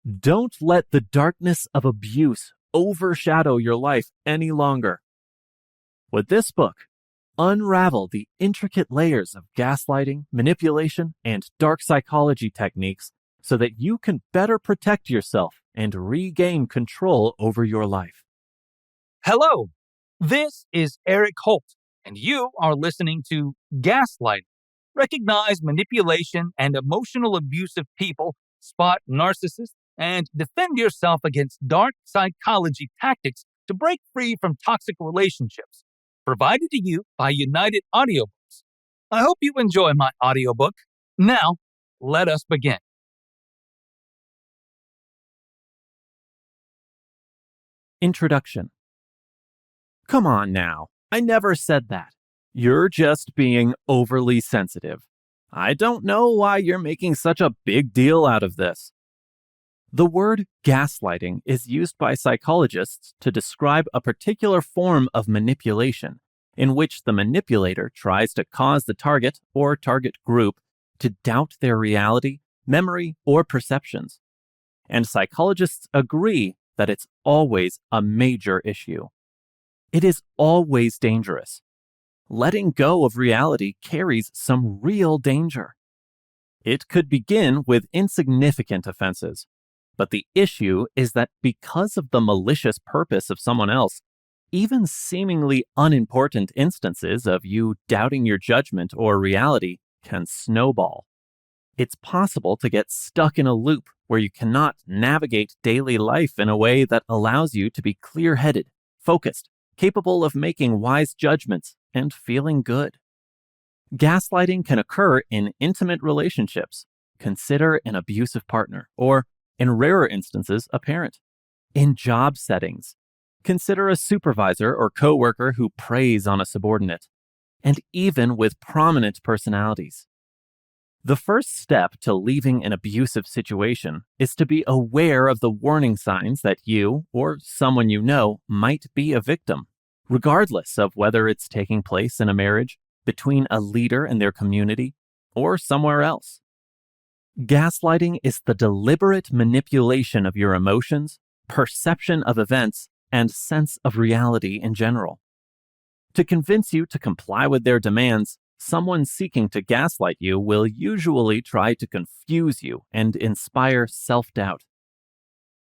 Don't let the darkness of abuse overshadow your life any longer. With this book, unravel the intricate layers of gaslighting, manipulation, and dark psychology techniques so that you can better protect yourself and regain control over your life. Hello, this is Eric Holt, and you are listening to Gaslighting. Recognize manipulation and emotional abuse of people, spot narcissists, and defend yourself against dark psychology tactics to break free from toxic relationships. Provided to you by United Audiobooks. I hope you enjoy my audiobook. Now, let us begin. Introduction. Come on now, I never said that. You're just being overly sensitive. I don't know why you're making such a big deal out of this. The word gaslighting is used by psychologists to describe a particular form of manipulation in which the manipulator tries to cause the target or target group to doubt their reality, memory, or perceptions. And psychologists agree that it's always a major issue. It is always dangerous. Letting go of reality carries some real danger. It could begin with insignificant offenses, but the issue is that because of the malicious purpose of someone else, even seemingly unimportant instances of you doubting your judgment or reality can snowball. It's possible to get stuck in a loop where you cannot navigate daily life in a way that allows you to be clear-headed, focused, capable of making wise judgments, and feeling good. Gaslighting can occur in intimate relationships. Consider an abusive partner, or, in rarer instances, a parent. In job settings, consider a supervisor or coworker who preys on a subordinate, and even with prominent personalities. The first step to leaving an abusive situation is to be aware of the warning signs that you or someone you know might be a victim, regardless of whether it's taking place in a marriage, between a leader and their community, or somewhere else. Gaslighting is the deliberate manipulation of your emotions, perception of events, and sense of reality in general. To convince you to comply with their demands, someone seeking to gaslight you will usually try to confuse you and inspire self-doubt.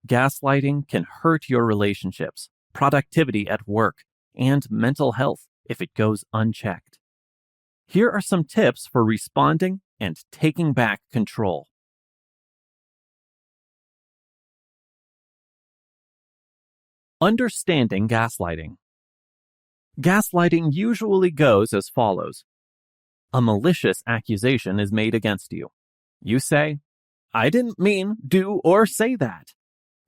Gaslighting can hurt your relationships, productivity at work, and mental health if it goes unchecked. Here are some tips for responding and taking back control. Understanding gaslighting. Gaslighting usually goes as follows. A malicious accusation is made against you. You say, "I didn't mean, do, or say that.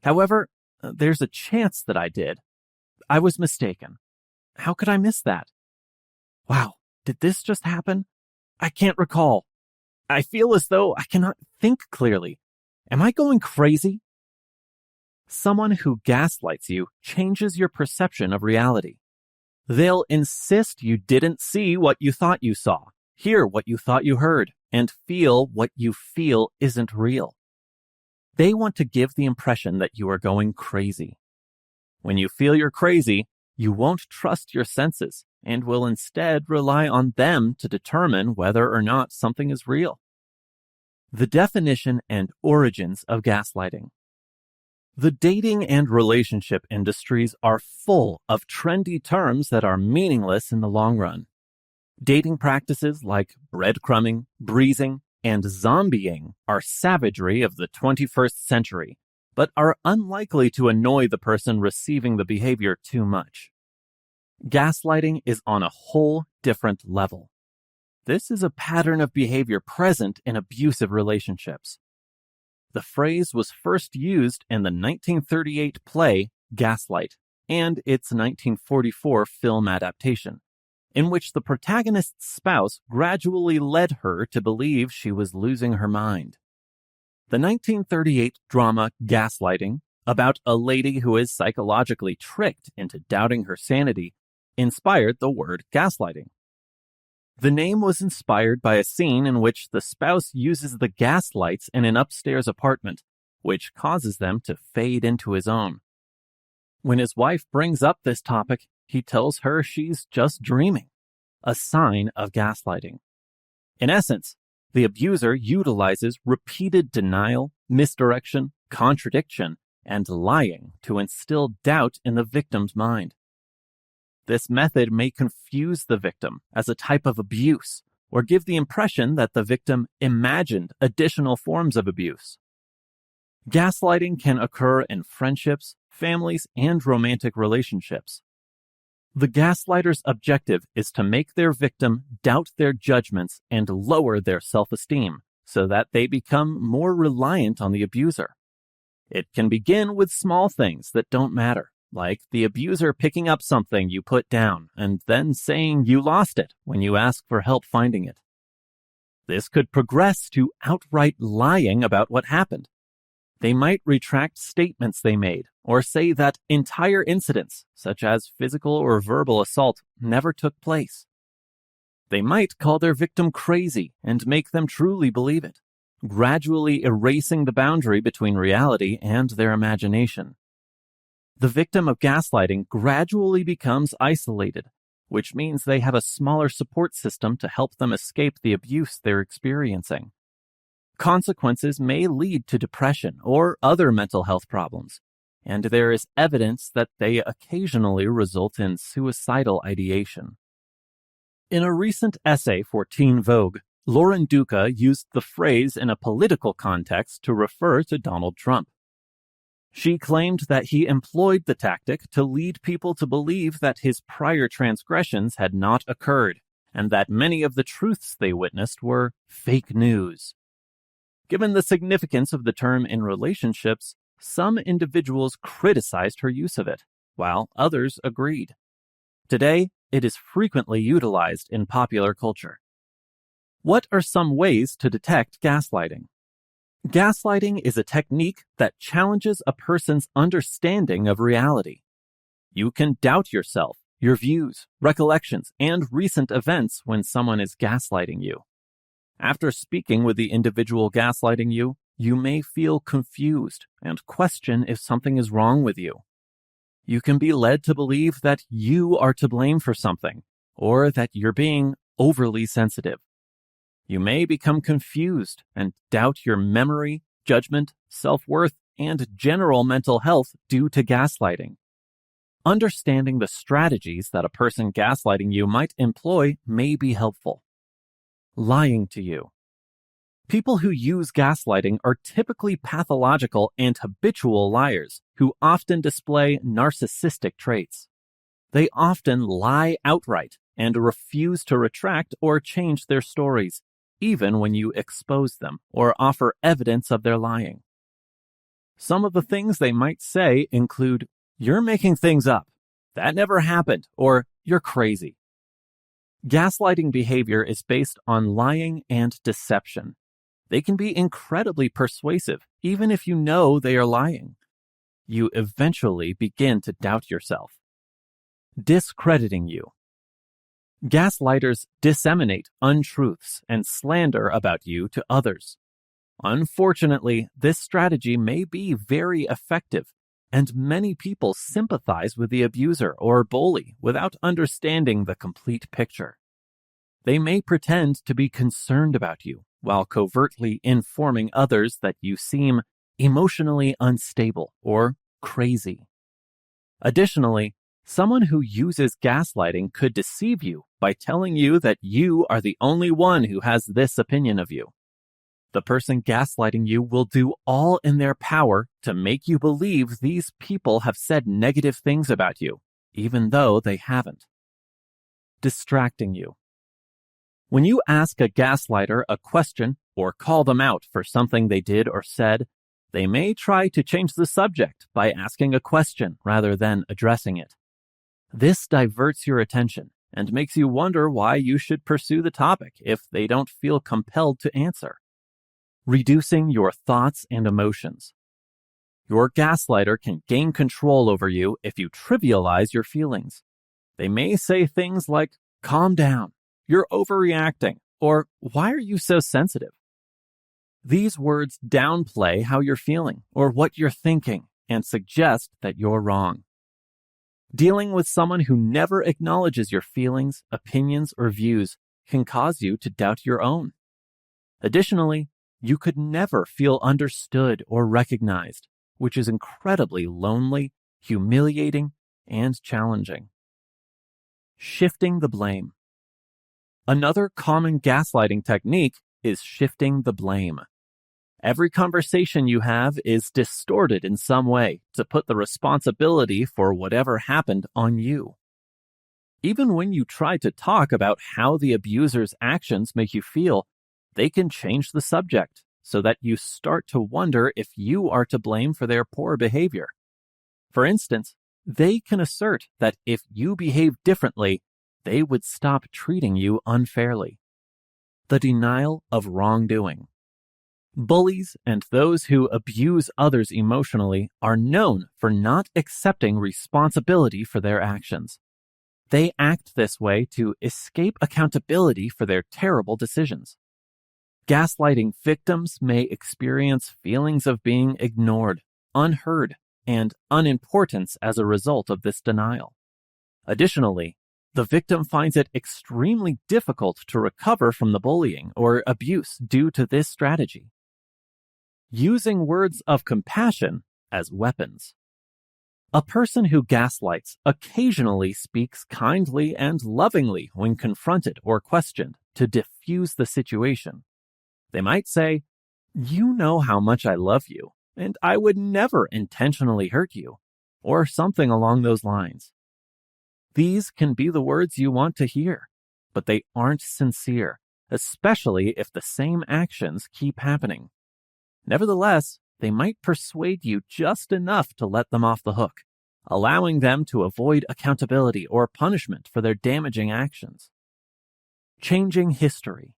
However, there's a chance that I did. I was mistaken. How could I miss that? Wow, did this just happen? I can't recall. I feel as though I cannot think clearly. Am I going crazy?" Someone who gaslights you changes your perception of reality. They'll insist you didn't see what you thought you saw, hear what you thought you heard, and feel what you feel isn't real. They want to give the impression that you are going crazy. When you feel you're crazy, you won't trust your senses and will instead rely on them to determine whether or not something is real. The definition and origins of gaslighting. The dating and relationship industries are full of trendy terms that are meaningless in the long run. Dating practices like breadcrumbing, breezing, and zombieing are savagery of the 21st century, but are unlikely to annoy the person receiving the behavior too much. Gaslighting is on a whole different level. This is a pattern of behavior present in abusive relationships. The phrase was first used in the 1938 play Gaslight and its 1944 film adaptation, in which the protagonist's spouse gradually led her to believe she was losing her mind. The 1938 drama Gaslighting, about a lady who is psychologically tricked into doubting her sanity, inspired the word gaslighting. The name was inspired by a scene in which the spouse uses the gas lights in an upstairs apartment, which causes them to fade into his own. When his wife brings up this topic, he tells her she's just dreaming, a sign of gaslighting. In essence, the abuser utilizes repeated denial, misdirection, contradiction, and lying to instill doubt in the victim's mind. This method may confuse the victim as a type of abuse or give the impression that the victim imagined additional forms of abuse. Gaslighting can occur in friendships, families, and romantic relationships. The gaslighter's objective is to make their victim doubt their judgments and lower their self-esteem so that they become more reliant on the abuser. It can begin with small things that don't matter, like the abuser picking up something you put down and then saying you lost it when you ask for help finding it. This could progress to outright lying about what happened. They might retract statements they made or say that entire incidents, such as physical or verbal assault, never took place. They might call their victim crazy and make them truly believe it, gradually erasing the boundary between reality and their imagination. The victim of gaslighting gradually becomes isolated, which means they have a smaller support system to help them escape the abuse they're experiencing. Consequences may lead to depression or other mental health problems, and there is evidence that they occasionally result in suicidal ideation. In a recent essay for Teen Vogue, Lauren Duca used the phrase in a political context to refer to Donald Trump. She claimed that he employed the tactic to lead people to believe that his prior transgressions had not occurred, and that many of the truths they witnessed were fake news. Given the significance of the term in relationships, some individuals criticized her use of it, while others agreed. Today, it is frequently utilized in popular culture. What are some ways to detect gaslighting? Gaslighting is a technique that challenges a person's understanding of reality. You can doubt yourself, your views, recollections, and recent events when someone is gaslighting you. After speaking with the individual gaslighting you, you may feel confused and question if something is wrong with you. You can be led to believe that you are to blame for something, or that you're being overly sensitive. You may become confused and doubt your memory, judgment, self-worth, and general mental health due to gaslighting. Understanding the strategies that a person gaslighting you might employ may be helpful. Lying to you. People who use gaslighting are typically pathological and habitual liars who often display narcissistic traits. They often lie outright and refuse to retract or change their stories, even when you expose them or offer evidence of their lying. Some of the things they might say include, "You're making things up," "That never happened," or "You're crazy." Gaslighting behavior is based on lying and deception. They can be incredibly persuasive, even if you know they are lying. You eventually begin to doubt yourself. Discrediting you. Gaslighters disseminate untruths and slander about you to others. Unfortunately, this strategy may be very effective, and many people sympathize with the abuser or bully without understanding the complete picture. They may pretend to be concerned about you while covertly informing others that you seem emotionally unstable or crazy. Additionally, someone who uses gaslighting could deceive you by telling you that you are the only one who has this opinion of you. The person gaslighting you will do all in their power to make you believe these people have said negative things about you, even though they haven't. Distracting you. When you ask a gaslighter a question or call them out for something they did or said, they may try to change the subject by asking a question rather than addressing it. This diverts your attention and makes you wonder why you should pursue the topic if they don't feel compelled to answer. Reducing your thoughts and emotions. Your gaslighter can gain control over you if you trivialize your feelings. They may say things like, "Calm down," "You're overreacting," or "Why are you so sensitive?" These words downplay how you're feeling or what you're thinking and suggest that you're wrong. Dealing with someone who never acknowledges your feelings, opinions, or views can cause you to doubt your own. Additionally, you could never feel understood or recognized, which is incredibly lonely, humiliating, and challenging. Shifting the blame. Another common gaslighting technique is shifting the blame. Every conversation you have is distorted in some way to put the responsibility for whatever happened on you. Even when you try to talk about how the abuser's actions make you feel, they can change the subject so that you start to wonder if you are to blame for their poor behavior. For instance, they can assert that if you behave differently, they would stop treating you unfairly. The denial of wrongdoing. Bullies and those who abuse others emotionally are known for not accepting responsibility for their actions. They act this way to escape accountability for their terrible decisions. Gaslighting victims may experience feelings of being ignored, unheard, and unimportance as a result of this denial. Additionally, the victim finds it extremely difficult to recover from the bullying or abuse due to this strategy. Using words of compassion as weapons. A person who gaslights occasionally speaks kindly and lovingly when confronted or questioned to diffuse the situation. They might say, "You know how much I love you, and I would never intentionally hurt you," or something along those lines. These can be the words you want to hear, but they aren't sincere, especially if the same actions keep happening. Nevertheless, they might persuade you just enough to let them off the hook, allowing them to avoid accountability or punishment for their damaging actions. Changing history.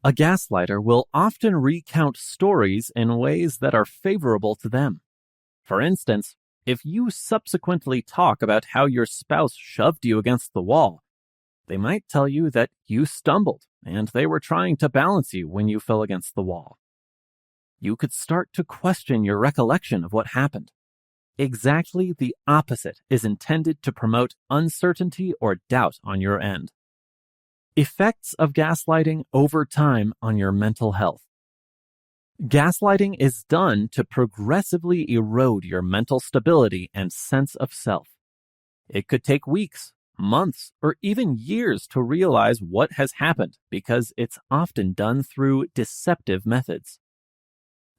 A gaslighter will often recount stories in ways that are favorable to them. For instance, if you subsequently talk about how your spouse shoved you against the wall, they might tell you that you stumbled and they were trying to balance you when you fell against the wall. You could start to question your recollection of what happened. Exactly the opposite is intended to promote uncertainty or doubt on your end. Effects of gaslighting over time on your mental health. Gaslighting is done to progressively erode your mental stability and sense of self. It could take weeks, months, or even years to realize what has happened because it's often done through deceptive methods.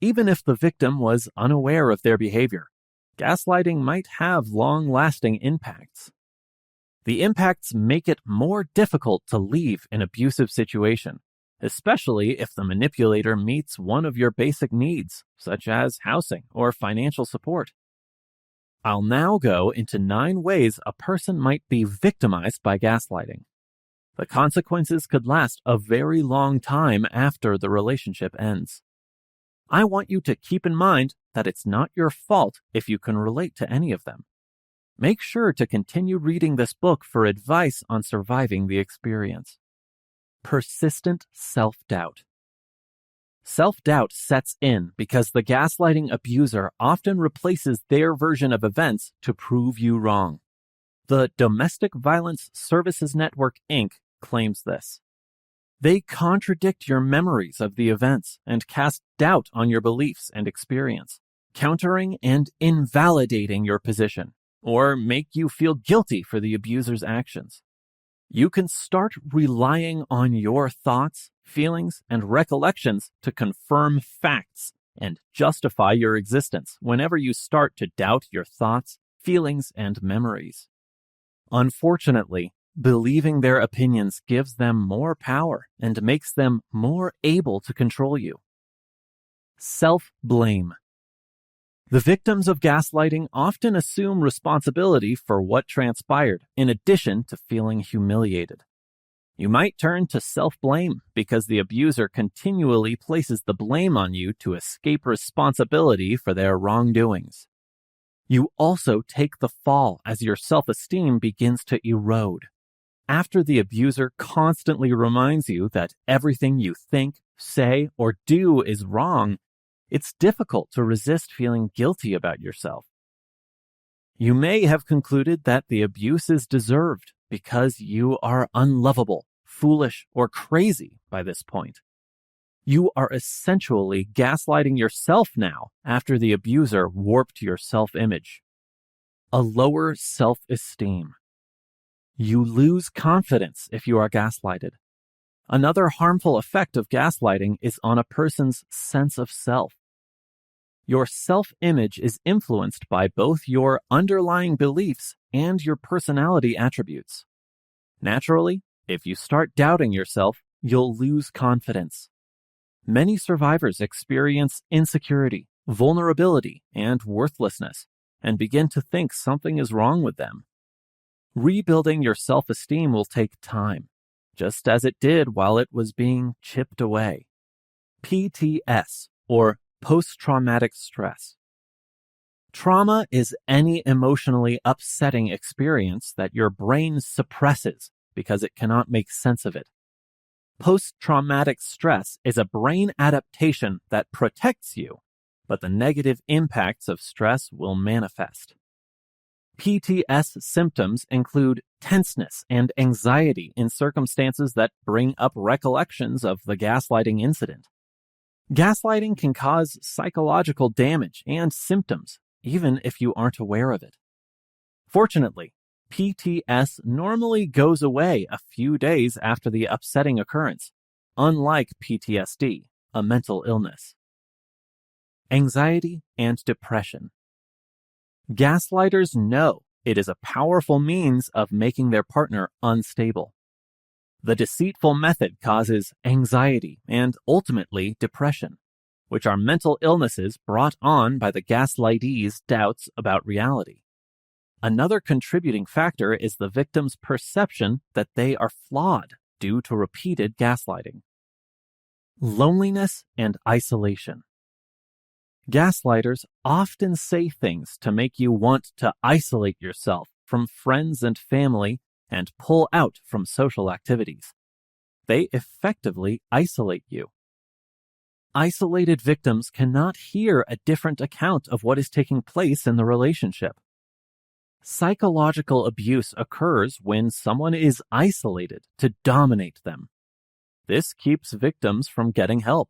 Even if the victim was unaware of their behavior, gaslighting might have long-lasting impacts. The impacts make it more difficult to leave an abusive situation, especially if the manipulator meets one of your basic needs, such as housing or financial support. I'll now go into 9 ways a person might be victimized by gaslighting. The consequences could last a very long time after the relationship ends. I want you to keep in mind that it's not your fault if you can relate to any of them. Make sure to continue reading this book for advice on surviving the experience. Persistent self-doubt. Self-doubt sets in because the gaslighting abuser often replaces their version of events to prove you wrong. The Domestic Violence Services Network, Inc. claims this. They contradict your memories of the events and cast doubt on your beliefs and experience, countering and invalidating your position, or make you feel guilty for the abuser's actions. You can start relying on your thoughts, feelings, and recollections to confirm facts and justify your existence whenever you start to doubt your thoughts, feelings, and memories. Unfortunately, believing their opinions gives them more power and makes them more able to control you. Self-blame. The victims of gaslighting often assume responsibility for what transpired, in addition to feeling humiliated. You might turn to self-blame because the abuser continually places the blame on you to escape responsibility for their wrongdoings. You also take the fall as your self-esteem begins to erode. After the abuser constantly reminds you that everything you think, say, or do is wrong, it's difficult to resist feeling guilty about yourself. You may have concluded that the abuse is deserved because you are unlovable, foolish, or crazy by this point. You are essentially gaslighting yourself now after the abuser warped your self-image. A lower self-esteem. You lose confidence if you are gaslighted. Another harmful effect of gaslighting is on a person's sense of self. Your self-image is influenced by both your underlying beliefs and your personality attributes. Naturally, if you start doubting yourself, you'll lose confidence. Many survivors experience insecurity, vulnerability, and worthlessness, and begin to think something is wrong with them. Rebuilding your self-esteem will take time, just as it did while it was being chipped away. PTS, or post-traumatic stress. Trauma is any emotionally upsetting experience that your brain suppresses because it cannot make sense of it. Post-traumatic stress is a brain adaptation that protects you, but the negative impacts of stress will manifest. PTS symptoms include tenseness and anxiety in circumstances that bring up recollections of the gaslighting incident. Gaslighting can cause psychological damage and symptoms, even if you aren't aware of it. Fortunately, PTS normally goes away a few days after the upsetting occurrence, unlike PTSD, a mental illness. Anxiety and depression. Gaslighters know it is a powerful means of making their partner unstable. The deceitful method causes anxiety and ultimately depression, which are mental illnesses brought on by the gaslightee's doubts about reality. Another contributing factor is the victim's perception that they are flawed due to repeated gaslighting. Loneliness and isolation. Gaslighters often say things to make you want to isolate yourself from friends and family and pull out from social activities. They effectively isolate you. Isolated victims cannot hear a different account of what is taking place in the relationship. Psychological abuse occurs when someone is isolated to dominate them. This keeps victims from getting help.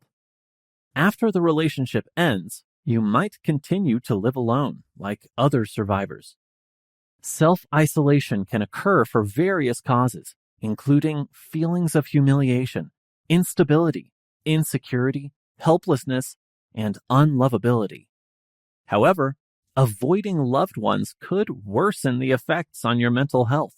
After the relationship ends, you might continue to live alone, like other survivors. Self-isolation can occur for various causes, including feelings of humiliation, instability, insecurity, helplessness, and unlovability. However, avoiding loved ones could worsen the effects on your mental health.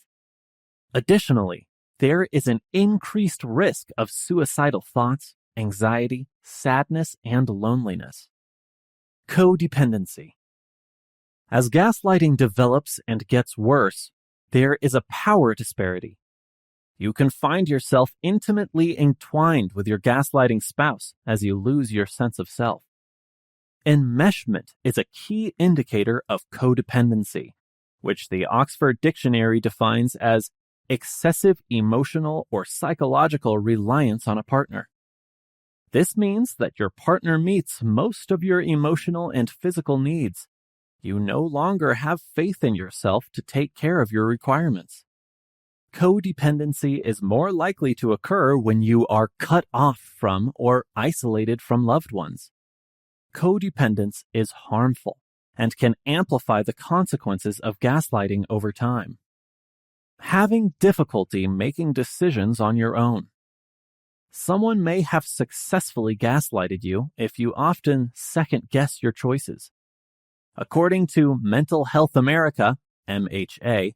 Additionally, there is an increased risk of suicidal thoughts, anxiety, sadness, and loneliness. Codependency. As gaslighting develops and gets worse, there is a power disparity. You can find yourself intimately entwined with your gaslighting spouse as you lose your sense of self. Enmeshment is a key indicator of codependency, which the Oxford Dictionary defines as excessive emotional or psychological reliance on a partner. This means that your partner meets most of your emotional and physical needs. You no longer have faith in yourself to take care of your requirements. Codependency is more likely to occur when you are cut off from or isolated from loved ones. Codependence is harmful and can amplify the consequences of gaslighting over time. Having difficulty making decisions on your own. Someone may have successfully gaslighted you if you often second-guess your choices. According to Mental Health America, MHA,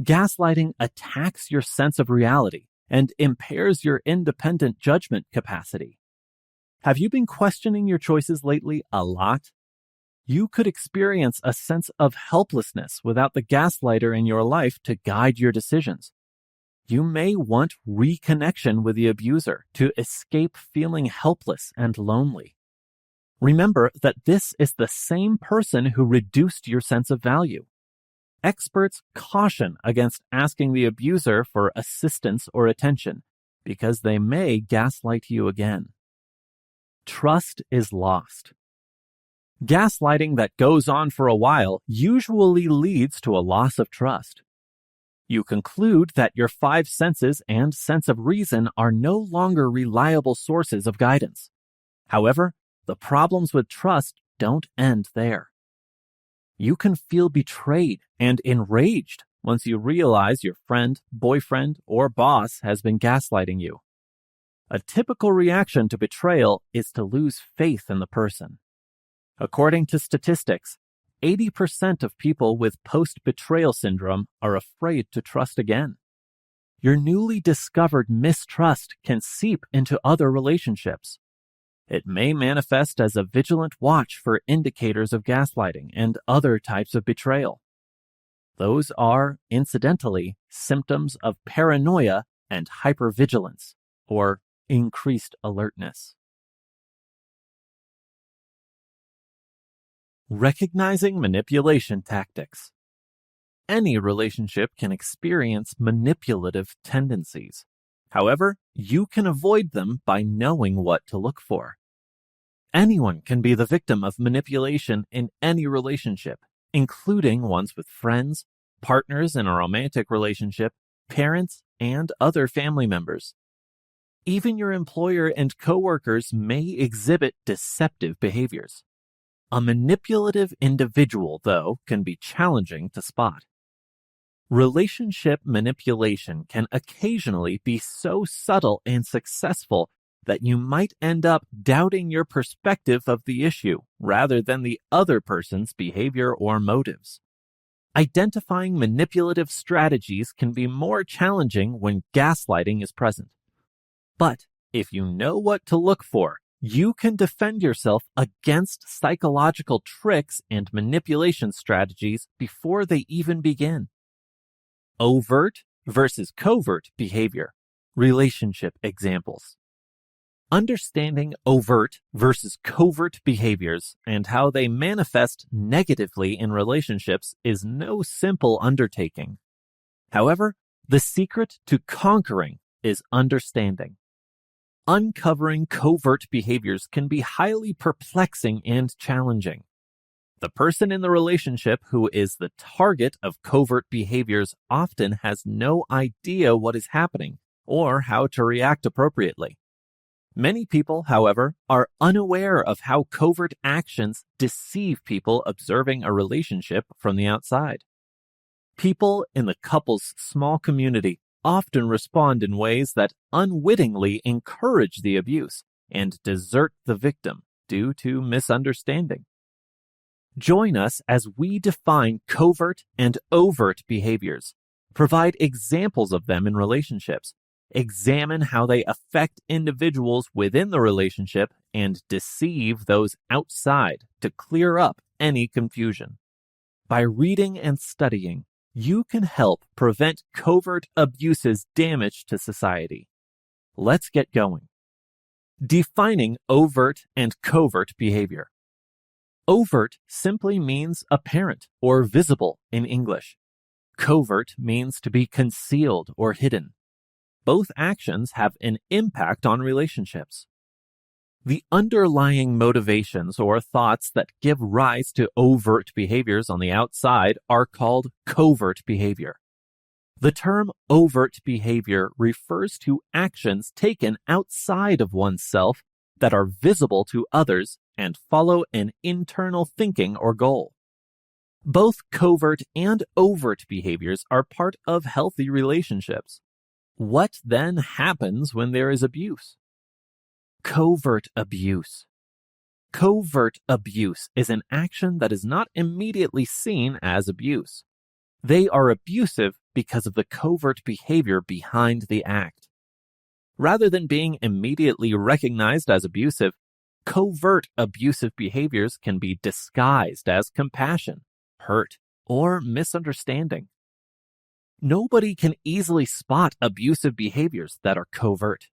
gaslighting attacks your sense of reality and impairs your independent judgment capacity. Have you been questioning your choices lately a lot? You could experience a sense of helplessness without the gaslighter in your life to guide your decisions. You may want reconnection with the abuser to escape feeling helpless and lonely. Remember that this is the same person who reduced your sense of value. Experts caution against asking the abuser for assistance or attention because they may gaslight you again. trust is lost. Gaslighting that goes on for a while usually leads to a loss of trust. You conclude that your five senses and sense of reason are no longer reliable sources of guidance. However, the problems with trust don't end there. You can feel betrayed and enraged once you realize your friend, boyfriend, or boss has been gaslighting you. A typical reaction to betrayal is to lose faith in the person. According to statistics, 80% of people with post-betrayal syndrome are afraid to trust again. Your newly discovered mistrust can seep into other relationships. It may manifest as a vigilant watch for indicators of gaslighting and other types of betrayal. Those are, incidentally, symptoms of paranoia and hypervigilance, or increased alertness. Recognizing manipulation tactics. Any relationship can experience manipulative tendencies. However, you can avoid them by knowing what to look for. Anyone can be the victim of manipulation in any relationship, including ones with friends, partners in a romantic relationship, parents, and other family members. Even your employer and coworkers may exhibit deceptive behaviors. A manipulative individual, though, can be challenging to spot. Relationship manipulation can occasionally be so subtle and successful that you might end up doubting your perspective of the issue rather than the other person's behavior or motives. Identifying manipulative strategies can be more challenging when gaslighting is present. But if you know what to look for, you can defend yourself against psychological tricks and manipulation strategies before they even begin. Overt versus covert behavior. Relationship examples. Understanding overt versus covert behaviors and how they manifest negatively in relationships is no simple undertaking. However, the secret to conquering is understanding. Uncovering covert behaviors can be highly perplexing and challenging. The person in the relationship who is the target of covert behaviors often has no idea what is happening or how to react appropriately. Many people, however, are unaware of how covert actions deceive people observing a relationship from the outside. People in the couple's small community often respond in ways that unwittingly encourage the abuse and desert the victim due to misunderstanding. Join us as we define covert and overt behaviors, provide examples of them in relationships, examine how they affect individuals within the relationship, and deceive those outside to clear up any confusion. By reading and studying, you can help prevent covert abuse's damage to society. Let's get going. Defining overt and covert behavior. Overt simply means apparent or visible in English. Covert means to be concealed or hidden. Both actions have an impact on relationships. The underlying motivations or thoughts that give rise to overt behaviors on the outside are called covert behavior. The term overt behavior refers to actions taken outside of oneself that are visible to others and follow an internal thinking or goal. Both covert and overt behaviors are part of healthy relationships. What then happens when there is abuse? Covert abuse. Covert abuse is an action that is not immediately seen as abuse. They are abusive because of the covert behavior behind the act. Rather than being immediately recognized as abusive, covert abusive behaviors can be disguised as compassion, hurt, or misunderstanding. Nobody can easily spot abusive behaviors that are covert.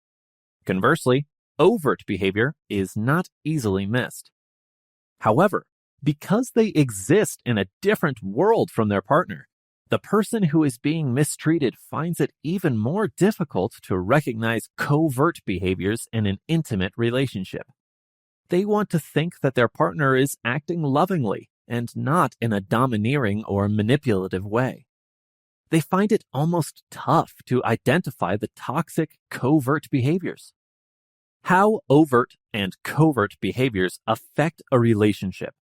Conversely, overt behavior is not easily missed. However, because they exist in a different world from their partner, the person who is being mistreated finds it even more difficult to recognize covert behaviors in an intimate relationship. They want to think that their partner is acting lovingly and not in a domineering or manipulative way. They find it almost tough to identify the toxic, covert behaviors. How overt and covert behaviors affect a relationship.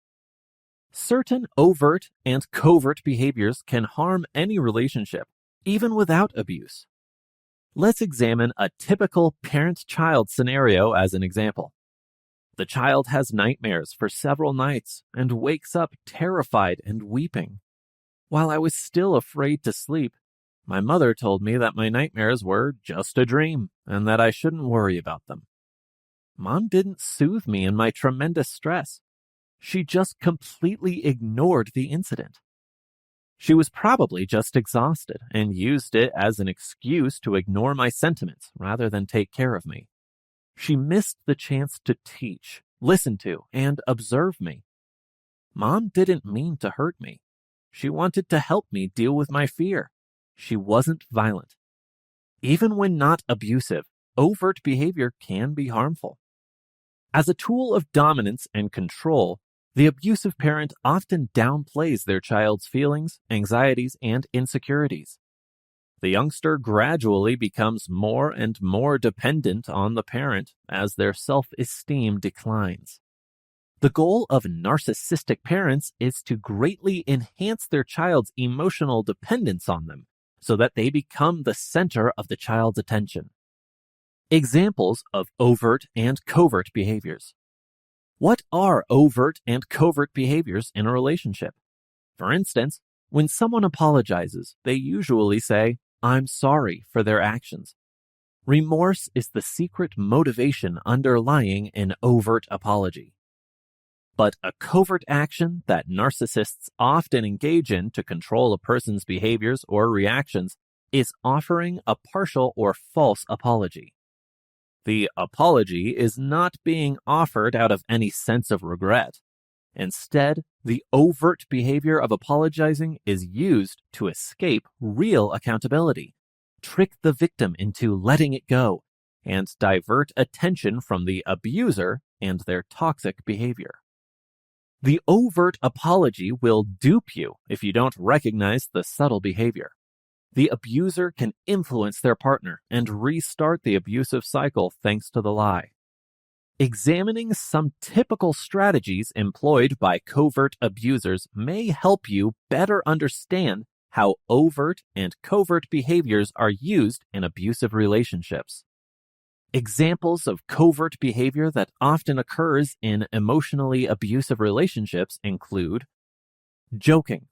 Certain overt and covert behaviors can harm any relationship, even without abuse. Let's examine a typical parent-child scenario as an example. The child has nightmares for several nights and wakes up terrified and weeping. While I was still afraid to sleep, my mother told me that my nightmares were just a dream and that I shouldn't worry about them. Mom didn't soothe me in my tremendous stress. She just completely ignored the incident. She was probably just exhausted and used it as an excuse to ignore my sentiments rather than take care of me. She missed the chance to teach, listen to, and observe me. Mom didn't mean to hurt me. She wanted to help me deal with my fear. She wasn't violent. Even when not abusive, overt behavior can be harmful. As a tool of dominance and control, the abusive parent often downplays their child's feelings, anxieties, and insecurities. The youngster gradually becomes more and more dependent on the parent as their self-esteem declines. The goal of narcissistic parents is to greatly enhance their child's emotional dependence on them so that they become the center of the child's attention. Examples of overt and covert behaviors. What are overt and covert behaviors in a relationship? For instance, when someone apologizes, they usually say, "I'm sorry" for their actions. Remorse is the secret motivation underlying an overt apology. But a covert action that narcissists often engage in to control a person's behaviors or reactions is offering a partial or false apology. The apology is not being offered out of any sense of regret. Instead, the overt behavior of apologizing is used to escape real accountability, trick the victim into letting it go, and divert attention from the abuser and their toxic behavior. The overt apology will dupe you if you don't recognize the subtle behavior. The abuser can influence their partner and restart the abusive cycle thanks to the lie. Examining some typical strategies employed by covert abusers may help you better understand how overt and covert behaviors are used in abusive relationships. Examples of covert behavior that often occurs in emotionally abusive relationships include joking.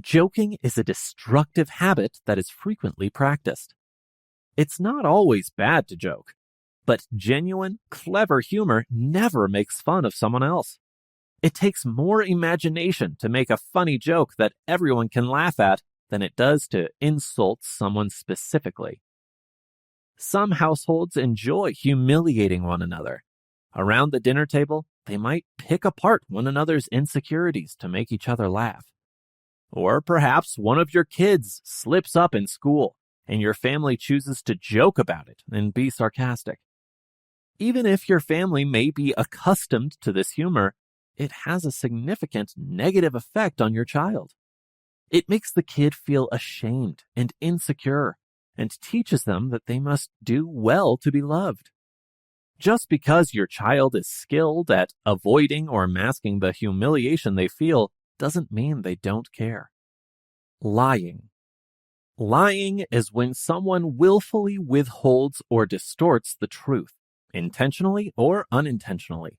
Joking is a destructive habit that is frequently practiced. It's not always bad to joke, but genuine, clever humor never makes fun of someone else. It takes more imagination to make a funny joke that everyone can laugh at than it does to insult someone specifically. Some households enjoy humiliating one another. Around the dinner table, they might pick apart one another's insecurities to make each other laugh. Or perhaps one of your kids slips up in school and your family chooses to joke about it and be sarcastic. Even if your family may be accustomed to this humor, it has a significant negative effect on your child. It makes the kid feel ashamed and insecure and teaches them that they must do well to be loved. Just because your child is skilled at avoiding or masking the humiliation they feel doesn't mean they don't care. Lying. Lying is when someone willfully withholds or distorts the truth, intentionally or unintentionally.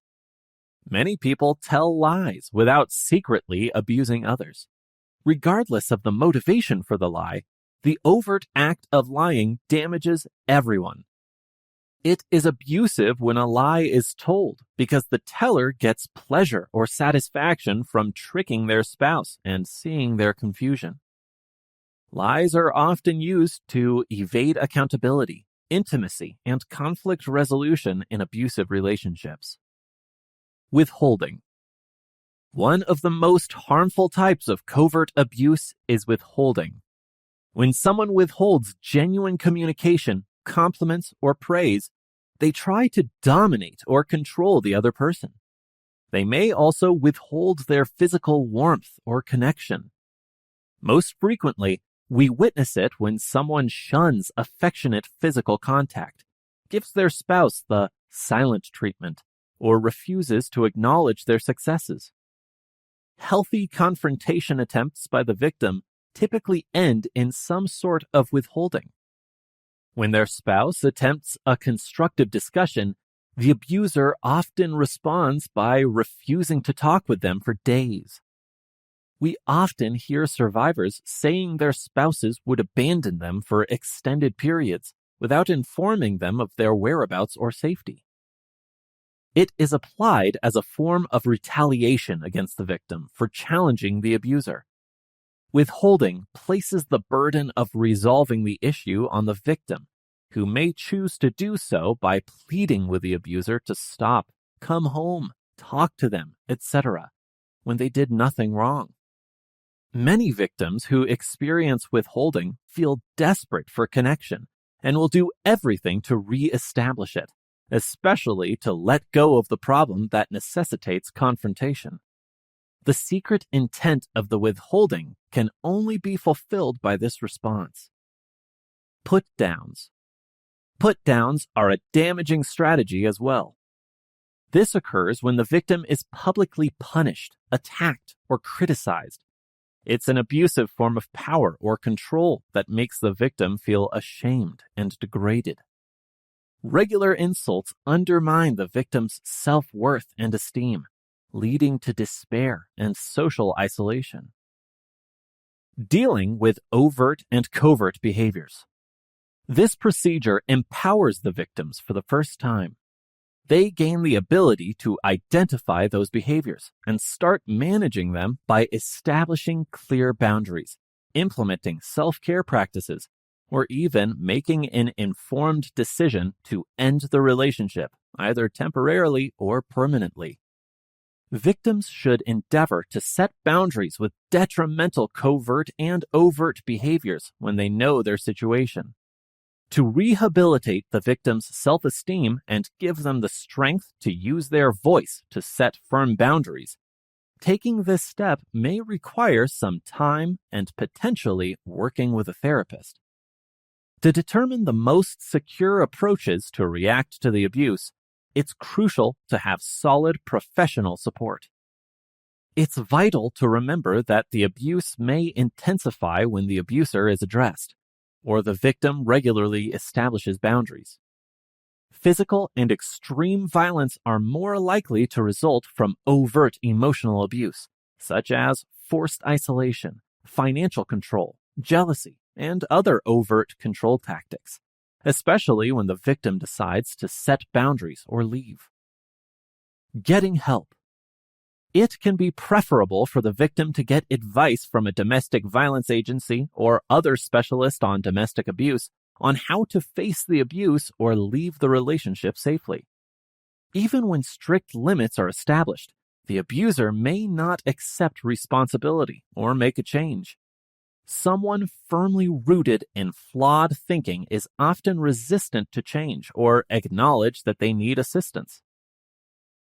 Many people tell lies without secretly abusing others. Regardless of the motivation for the lie, the overt act of lying damages everyone. It is abusive when a lie is told because the teller gets pleasure or satisfaction from tricking their spouse and seeing their confusion. Lies are often used to evade accountability, intimacy, and conflict resolution in abusive relationships. Withholding. One of the most harmful types of covert abuse is withholding. When someone withholds genuine communication, compliments, or praise, They try to dominate or control the other person. They may also withhold their physical warmth or connection. Most frequently, we witness it when someone shuns affectionate physical contact, gives their spouse the silent treatment, or refuses to acknowledge their successes. Healthy confrontation attempts by the victim typically end in some sort of withholding. When their spouse attempts a constructive discussion, the abuser often responds by refusing to talk with them for days. We often hear survivors saying their spouses would abandon them for extended periods without informing them of their whereabouts or safety. It is applied as a form of retaliation against the victim for challenging the abuser. Withholding places the burden of resolving the issue on the victim, who may choose to do so by pleading with the abuser to stop, come home, talk to them, etc., when they did nothing wrong. Many victims who experience withholding feel desperate for connection and will do everything to re-establish it, especially to let go of the problem that necessitates confrontation. The secret intent of the withholding can only be fulfilled by this response. Put-downs. Put-downs are a damaging strategy as well. This occurs when the victim is publicly punished, attacked, or criticized. It's an abusive form of power or control that makes the victim feel ashamed and degraded. Regular insults undermine the victim's self-worth and esteem, leading to despair and social isolation. Dealing with overt and covert behaviors. This procedure empowers the victims for the first time. They gain the ability to identify those behaviors and start managing them by establishing clear boundaries, implementing self-care practices, or even making an informed decision to end the relationship, either temporarily or permanently. Victims should endeavor to set boundaries with detrimental covert and overt behaviors when they know their situation. To rehabilitate the victim's self-esteem and give them the strength to use their voice to set firm boundaries, taking this step may require some time and potentially working with a therapist. To determine the most secure approaches to react to the abuse, it's crucial to have solid professional support. It's vital to remember that the abuse may intensify when the abuser is addressed, or the victim regularly establishes boundaries. Physical and extreme violence are more likely to result from overt emotional abuse, such as forced isolation, financial control, jealousy, and other overt control tactics, especially when the victim decides to set boundaries or leave. Getting help. It can be preferable for the victim to get advice from a domestic violence agency or other specialist on domestic abuse on how to face the abuse or leave the relationship safely. Even when strict limits are established, the abuser may not accept responsibility or make a change. Someone firmly rooted in flawed thinking is often resistant to change or acknowledge that they need assistance.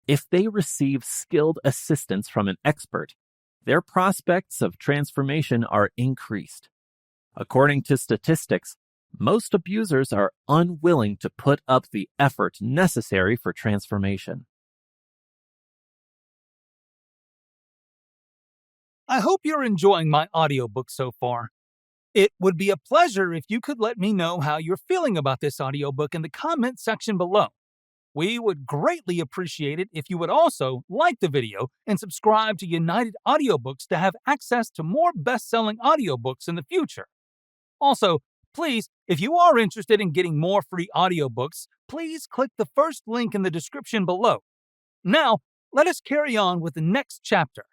If they receive skilled assistance from an expert, their prospects of transformation are increased. According to statistics, most abusers are unwilling to put up the effort necessary for transformation. I hope you're enjoying my audiobook so far. It would be a pleasure if you could let me know how you're feeling about this audiobook in the comment section below. We would greatly appreciate it if you would also like the video and subscribe to United Audiobooks to have access to more best-selling audiobooks in the future. Also, please, if you are interested in getting more free audiobooks, please click the first link in the description below. Now, let us carry on with the next chapter.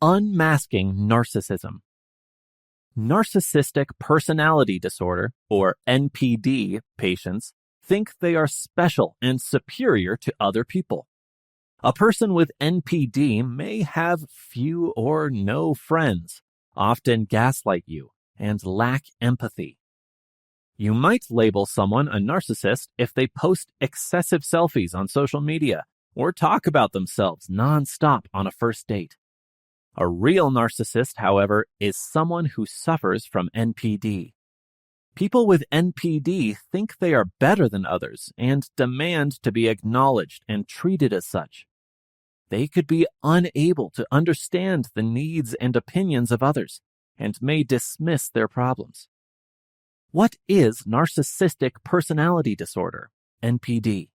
Unmasking Narcissism. Narcissistic personality disorder, or NPD, patients think they are special and superior to other people. A person with NPD may have few or no friends, often gaslight you, and lack empathy. You might label someone a narcissist if they post excessive selfies on social media or talk about themselves nonstop on a first date. A real narcissist, however, is someone who suffers from NPD. People with NPD think they are better than others and demand to be acknowledged and treated as such. They could be unable to understand the needs and opinions of others and may dismiss their problems. What is narcissistic personality disorder, NPD?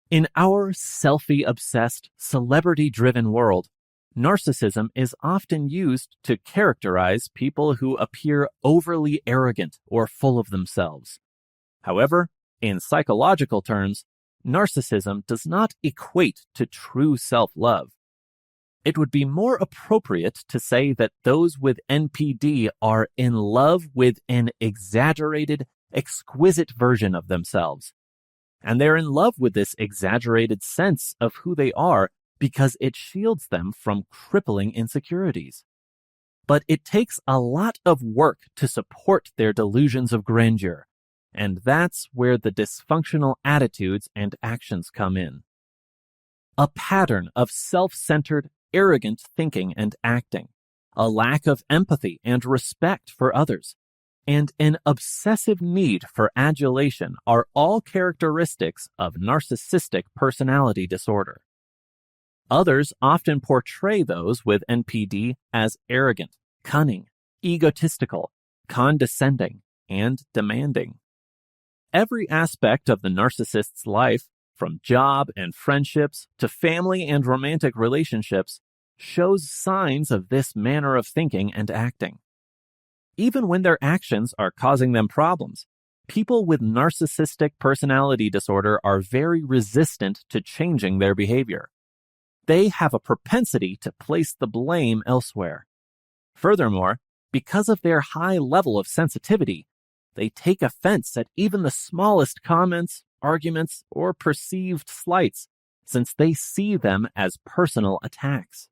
In our selfie-obsessed, celebrity-driven world, narcissism is often used to characterize people who appear overly arrogant or full of themselves. However, in psychological terms, narcissism does not equate to true self-love. It would be more appropriate to say that those with NPD are in love with an exaggerated, exquisite version of themselves. And they're in love with this exaggerated sense of who they are because it shields them from crippling insecurities. But it takes a lot of work to support their delusions of grandeur, and that's where the dysfunctional attitudes and actions come in. A pattern of self-centered, arrogant thinking and acting, a lack of empathy and respect for others, and an obsessive need for adulation are all characteristics of narcissistic personality disorder. Others often portray those with NPD as arrogant, cunning, egotistical, condescending, and demanding. Every aspect of the narcissist's life, from job and friendships to family and romantic relationships, shows signs of this manner of thinking and acting. Even when their actions are causing them problems, people with narcissistic personality disorder are very resistant to changing their behavior. They have a propensity to place the blame elsewhere. Furthermore, because of their high level of sensitivity, they take offense at even the smallest comments, arguments, or perceived slights, since they see them as personal attacks.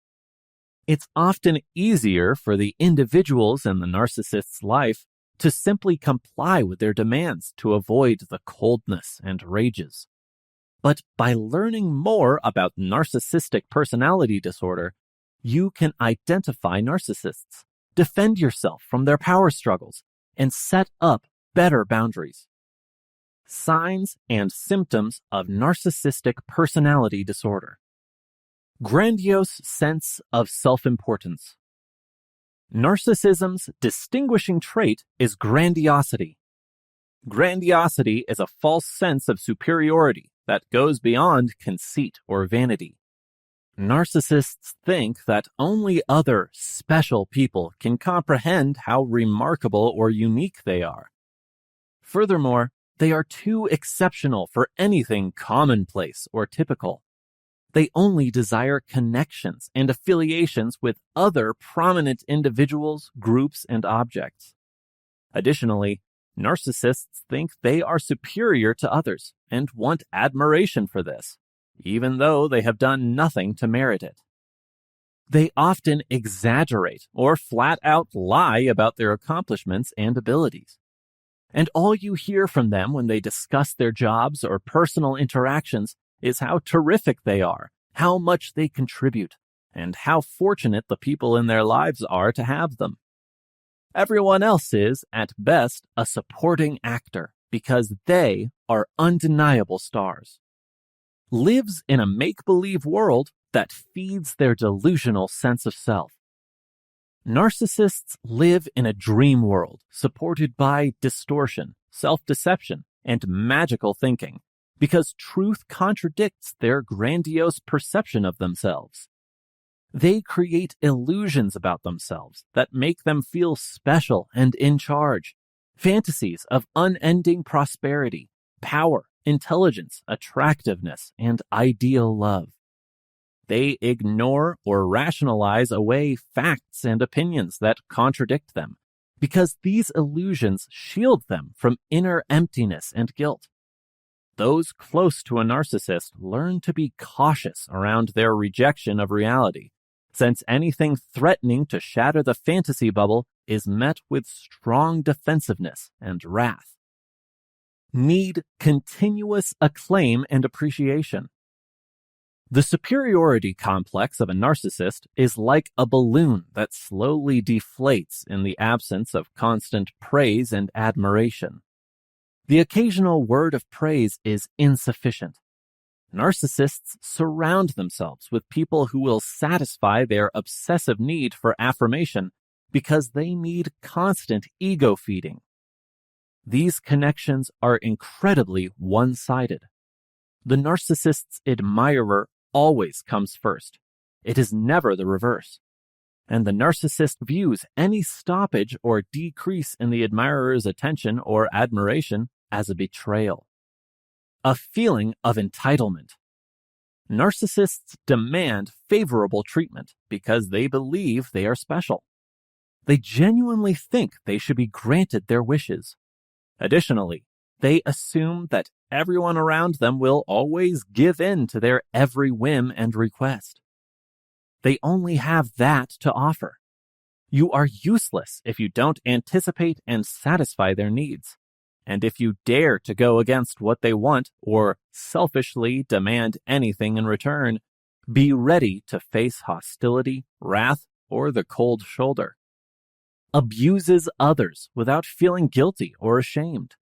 It's often easier for the individuals in the narcissist's life to simply comply with their demands to avoid the coldness and rages. But by learning more about narcissistic personality disorder, you can identify narcissists, defend yourself from their power struggles, and set up better boundaries. Signs and symptoms of narcissistic personality disorder. Grandiose sense of self-importance. Narcissism's distinguishing trait is grandiosity. Grandiosity is a false sense of superiority that goes beyond conceit or vanity. Narcissists think that only other special people can comprehend how remarkable or unique they are. Furthermore, they are too exceptional for anything commonplace or typical. They only desire connections and affiliations with other prominent individuals, groups, and objects. Additionally, narcissists think they are superior to others and want admiration for this, even though they have done nothing to merit it. They often exaggerate or flat out lie about their accomplishments and abilities. And all you hear from them when they discuss their jobs or personal interactions is how terrific they are, how much they contribute, and how fortunate the people in their lives are to have them. Everyone else is, at best, a supporting actor because they are undeniable stars. Lives in a make-believe world that feeds their delusional sense of self. Narcissists live in a dream world supported by distortion, self-deception, and magical thinking, because truth contradicts their grandiose perception of themselves. They create illusions about themselves that make them feel special and in charge, fantasies of unending prosperity, power, intelligence, attractiveness, and ideal love. They ignore or rationalize away facts and opinions that contradict them, because these illusions shield them from inner emptiness and guilt. Those close to a narcissist learn to be cautious around their rejection of reality, since anything threatening to shatter the fantasy bubble is met with strong defensiveness and wrath. Need continuous acclaim and appreciation. The superiority complex of a narcissist is like a balloon that slowly deflates in the absence of constant praise and admiration. The occasional word of praise is insufficient. Narcissists surround themselves with people who will satisfy their obsessive need for affirmation because they need constant ego feeding. These connections are incredibly one-sided. The narcissist's admirer always comes first. It is never the reverse. And the narcissist views any stoppage or decrease in the admirer's attention or admiration as a betrayal. A feeling of entitlement. Narcissists demand favorable treatment because they believe they are special. They genuinely think they should be granted their wishes. Additionally, they assume that everyone around them will always give in to their every whim and request. They only have that to offer. You are useless if you don't anticipate and satisfy their needs. And if you dare to go against what they want or selfishly demand anything in return, be ready to face hostility, wrath, or the cold shoulder. Abuses others without feeling guilty or ashamed.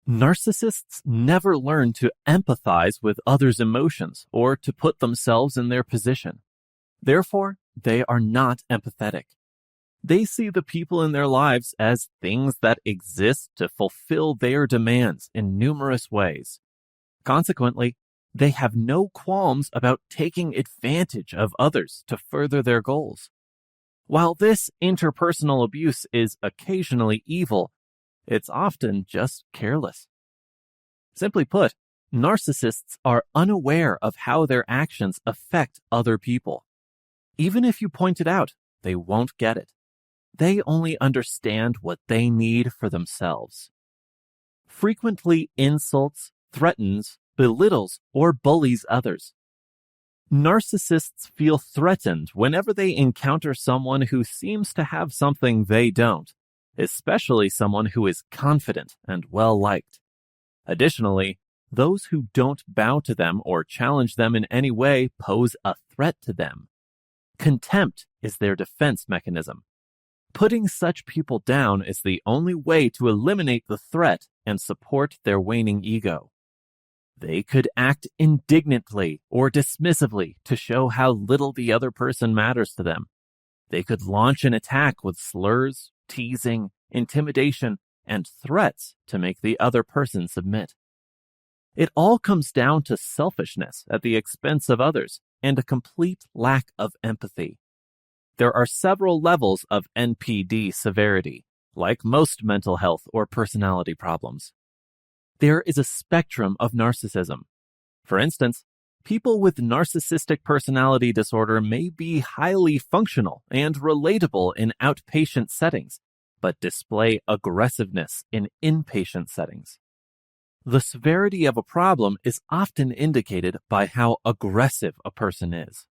Narcissists never learn to empathize with others' emotions or to put themselves in their position. Therefore, they are not empathetic. They see the people in their lives as things that exist to fulfill their demands in numerous ways. Consequently, they have no qualms about taking advantage of others to further their goals. While this interpersonal abuse is occasionally evil, it's often just careless. Simply put, narcissists are unaware of how their actions affect other people. Even if you point it out, they won't get it. They only understand what they need for themselves. Frequently insults, threatens, belittles, or bullies others. Narcissists feel threatened whenever they encounter someone who seems to have something they don't, especially someone who is confident and well-liked. Additionally, those who don't bow to them or challenge them in any way pose a threat to them. Contempt is their defense mechanism. Putting such people down is the only way to eliminate the threat and support their waning ego. They could act indignantly or dismissively to show how little the other person matters to them. They could launch an attack with slurs, teasing, intimidation, and threats to make the other person submit. It all comes down to selfishness at the expense of others and a complete lack of empathy. There are several levels of NPD severity, like most mental health or personality problems. There is a spectrum of narcissism. For instance, people with narcissistic personality disorder may be highly functional and relatable in outpatient settings, but display aggressiveness in inpatient settings. The severity of a problem is often indicated by how aggressive a person is.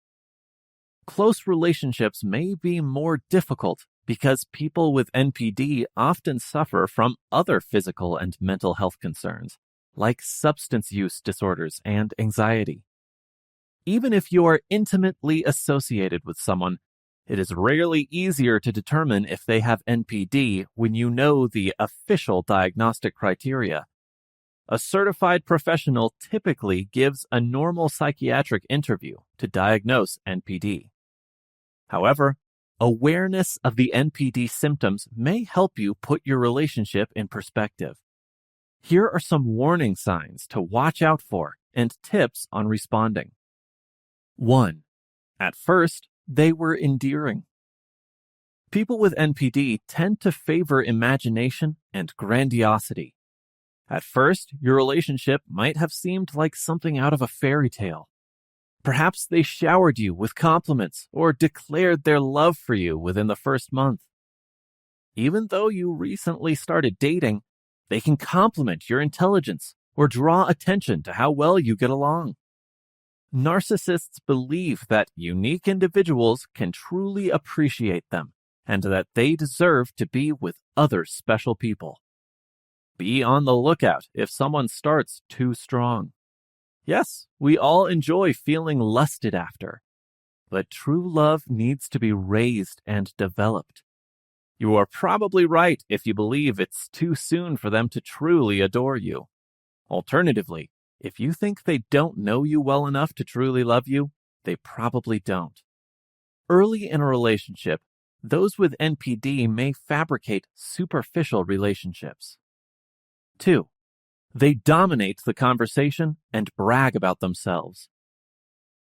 Close relationships may be more difficult because people with NPD often suffer from other physical and mental health concerns, like substance use disorders and anxiety. Even if you are intimately associated with someone, it is rarely easier to determine if they have NPD when you know the official diagnostic criteria. A certified professional typically gives a normal psychiatric interview to diagnose NPD. However, awareness of the NPD symptoms may help you put your relationship in perspective. Here are some warning signs to watch out for and tips on responding. 1. At first, they were endearing. People with NPD tend to favor imagination and grandiosity. At first, your relationship might have seemed like something out of a fairy tale. Perhaps they showered you with compliments or declared their love for you within the first month. Even though you recently started dating, they can compliment your intelligence or draw attention to how well you get along. Narcissists believe that unique individuals can truly appreciate them and that they deserve to be with other special people. Be on the lookout if someone starts too strong. Yes, we all enjoy feeling lusted after, but true love needs to be raised and developed. You are probably right if you believe it's too soon for them to truly adore you. Alternatively, if you think they don't know you well enough to truly love you, they probably don't. Early in a relationship, those with NPD may fabricate superficial relationships. 2. They dominate the conversation and brag about themselves.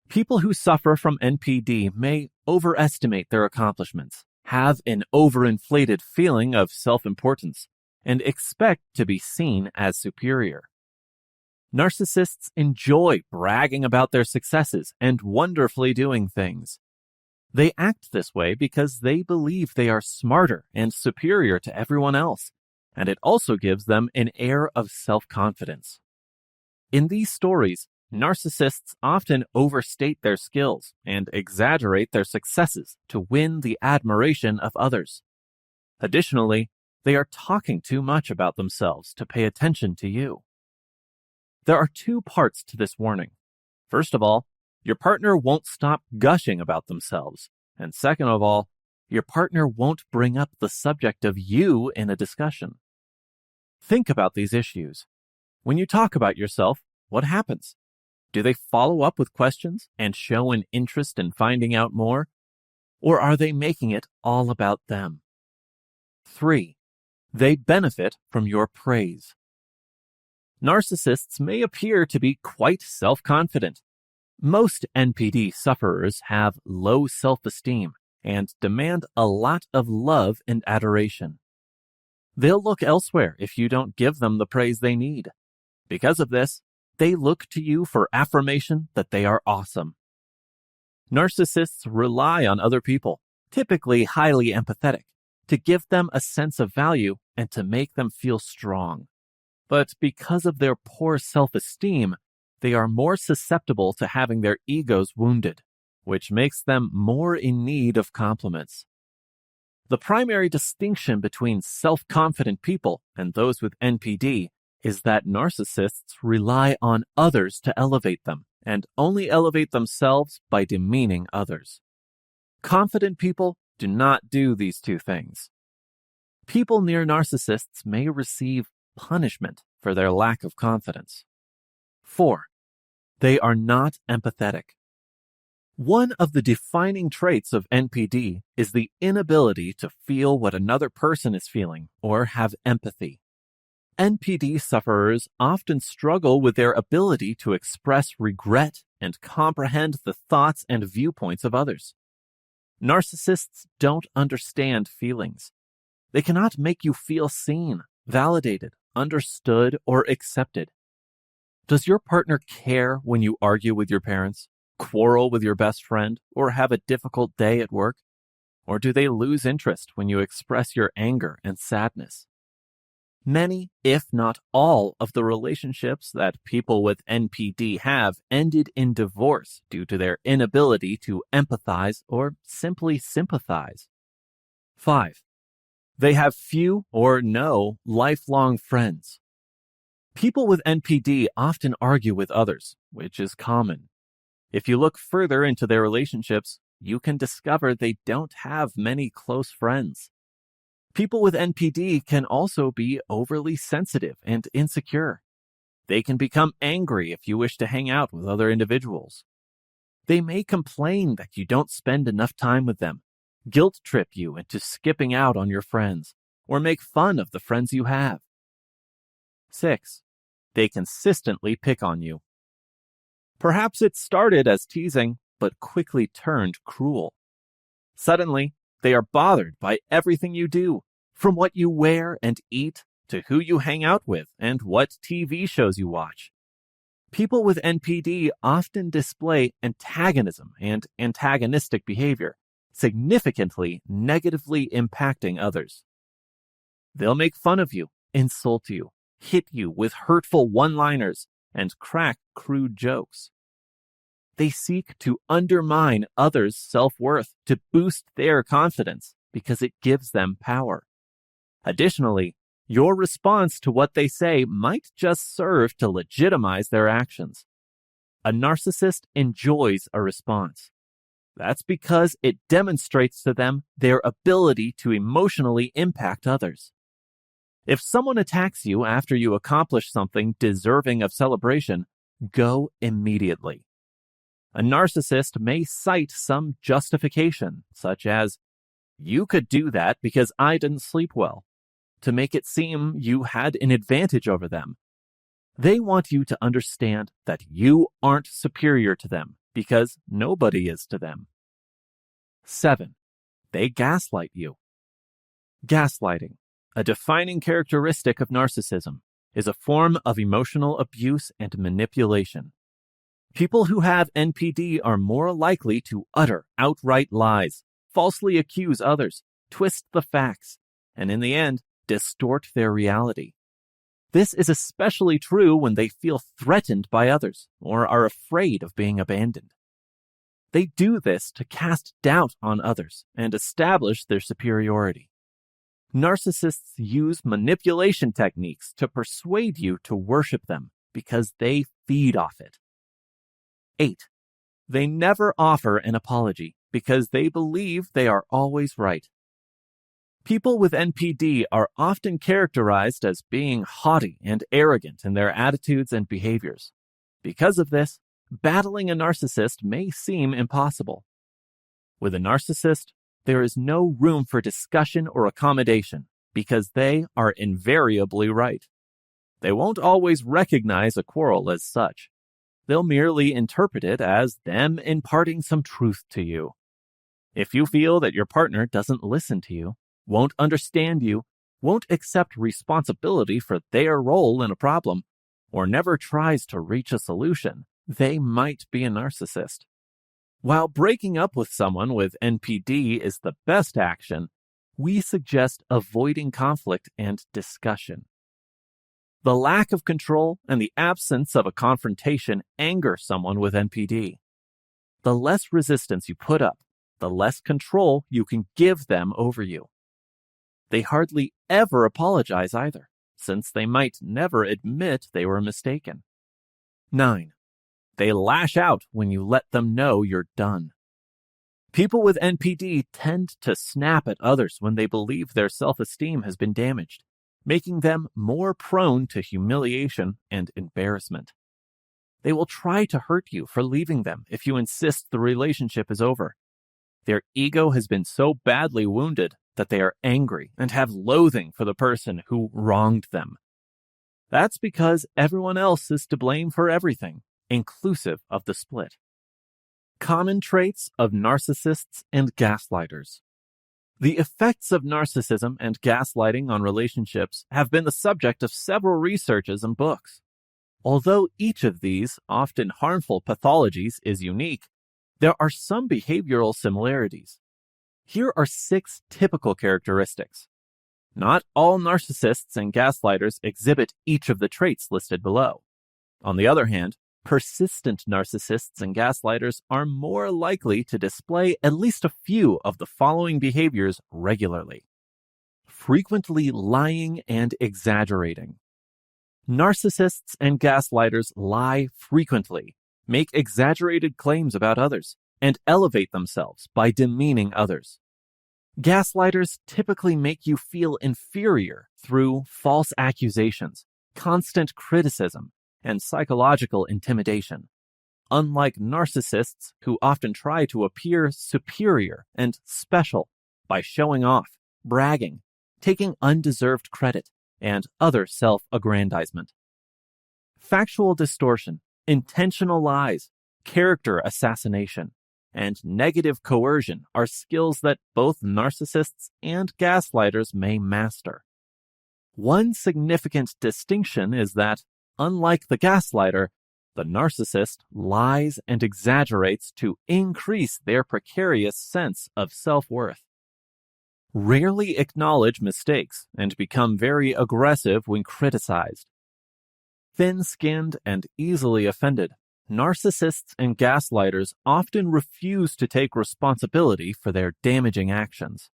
People who suffer from NPD may overestimate their accomplishments, have an overinflated feeling of self-importance, and expect to be seen as superior. Narcissists enjoy bragging about their successes and wonderfully doing things. They act this way because they believe they are smarter and superior to everyone else, and it also gives them an air of self-confidence. In these stories, narcissists often overstate their skills and exaggerate their successes to win the admiration of others. Additionally, they are talking too much about themselves to pay attention to you. There are 2 parts to this warning. First of all, your partner won't stop gushing about themselves. And second of all, your partner won't bring up the subject of you in a discussion. Think about these issues. When you talk about yourself, what happens? Do they follow up with questions and show an interest in finding out more? Or are they making it all about them? 3. They benefit from your praise. Narcissists may appear to be quite self-confident. Most NPD sufferers have low self-esteem and demand a lot of love and adoration. They'll look elsewhere if you don't give them the praise they need. Because of this, they look to you for affirmation that they are awesome. Narcissists rely on other people, typically highly empathetic, to give them a sense of value and to make them feel strong. But because of their poor self-esteem, they are more susceptible to having their egos wounded, which makes them more in need of compliments. The primary distinction between self-confident people and those with NPD is that narcissists rely on others to elevate them and only elevate themselves by demeaning others. Confident people do not do these 2 things. People near narcissists may receive punishment for their lack of confidence. 4. They are not empathetic. One of the defining traits of NPD is the inability to feel what another person is feeling or have empathy. NPD sufferers often struggle with their ability to express regret and comprehend the thoughts and viewpoints of others. Narcissists don't understand feelings. They cannot make you feel seen, validated, understood, or accepted. Does your partner care when you argue with your parents, quarrel with your best friend, or have a difficult day at work? Or do they lose interest when you express your anger and sadness? Many, if not all, of the relationships that people with NPD have ended in divorce due to their inability to empathize or simply sympathize. 5. They have few or no lifelong friends. People with NPD often argue with others, which is common. If you look further into their relationships, you can discover they don't have many close friends. People with NPD can also be overly sensitive and insecure. They can become angry if you wish to hang out with other individuals. They may complain that you don't spend enough time with them, guilt trip you into skipping out on your friends, or make fun of the friends you have. 6. They consistently pick on you. Perhaps it started as teasing, but quickly turned cruel. Suddenly, they are bothered by everything you do, from what you wear and eat to who you hang out with and what TV shows you watch. People with NPD often display antagonism and antagonistic behavior, significantly negatively impacting others. They'll make fun of you, insult you, hit you with hurtful one-liners, and crack crude jokes. They seek to undermine others' self-worth to boost their confidence because it gives them power. Additionally, your response to what they say might just serve to legitimize their actions. A narcissist enjoys a response. That's because it demonstrates to them their ability to emotionally impact others. If someone attacks you after you accomplish something deserving of celebration, go immediately. A narcissist may cite some justification, such as, "You could do that because I didn't sleep well," to make it seem you had an advantage over them. They want you to understand that you aren't superior to them because nobody is to them. 7. They gaslight you. Gaslighting, a defining characteristic of narcissism, is a form of emotional abuse and manipulation. People who have NPD are more likely to utter outright lies, falsely accuse others, twist the facts, and in the end, distort their reality. This is especially true when they feel threatened by others or are afraid of being abandoned. They do this to cast doubt on others and establish their superiority. Narcissists use manipulation techniques to persuade you to worship them because they feed off it. 8. They never offer an apology because they believe they are always right. People with NPD are often characterized as being haughty and arrogant in their attitudes and behaviors. Because of this, battling a narcissist may seem impossible. With a narcissist, there is no room for discussion or accommodation because they are invariably right. They won't always recognize a quarrel as such. They'll merely interpret it as them imparting some truth to you. If you feel that your partner doesn't listen to you, won't understand you, won't accept responsibility for their role in a problem, or never tries to reach a solution, they might be a narcissist. While breaking up with someone with NPD is the best action, we suggest avoiding conflict and discussion. The lack of control and the absence of a confrontation anger someone with NPD. The less resistance you put up, the less control you can give them over you. They hardly ever apologize either, since they might never admit they were mistaken. 9. They lash out when you let them know you're done. People with NPD tend to snap at others when they believe their self-esteem has been damaged, making them more prone to humiliation and embarrassment. They will try to hurt you for leaving them if you insist the relationship is over. Their ego has been so badly wounded that they are angry and have loathing for the person who wronged them. That's because everyone else is to blame for everything, inclusive of the split. Common traits of narcissists and gaslighters. The effects of narcissism and gaslighting on relationships have been the subject of several researches and books. Although each of these, often harmful pathologies is unique, there are some behavioral similarities. Here are 6 typical characteristics. Not all narcissists and gaslighters exhibit each of the traits listed below. On the other hand, persistent narcissists and gaslighters are more likely to display at least a few of the following behaviors regularly. Frequently lying and exaggerating. Narcissists and gaslighters lie frequently, make exaggerated claims about others, and elevate themselves by demeaning others. Gaslighters typically make you feel inferior through false accusations, constant criticism, and psychological intimidation. Unlike narcissists who often try to appear superior and special by showing off, bragging, taking undeserved credit, and other self-aggrandizement. Factual distortion, intentional lies, character assassination, and negative coercion are skills that both narcissists and gaslighters may master. One significant distinction is that, unlike the gaslighter, the narcissist lies and exaggerates to increase their precarious sense of self-worth. Rarely acknowledge mistakes and become very aggressive when criticized. Thin-skinned and easily offended, narcissists and gaslighters often refuse to take responsibility for their damaging actions.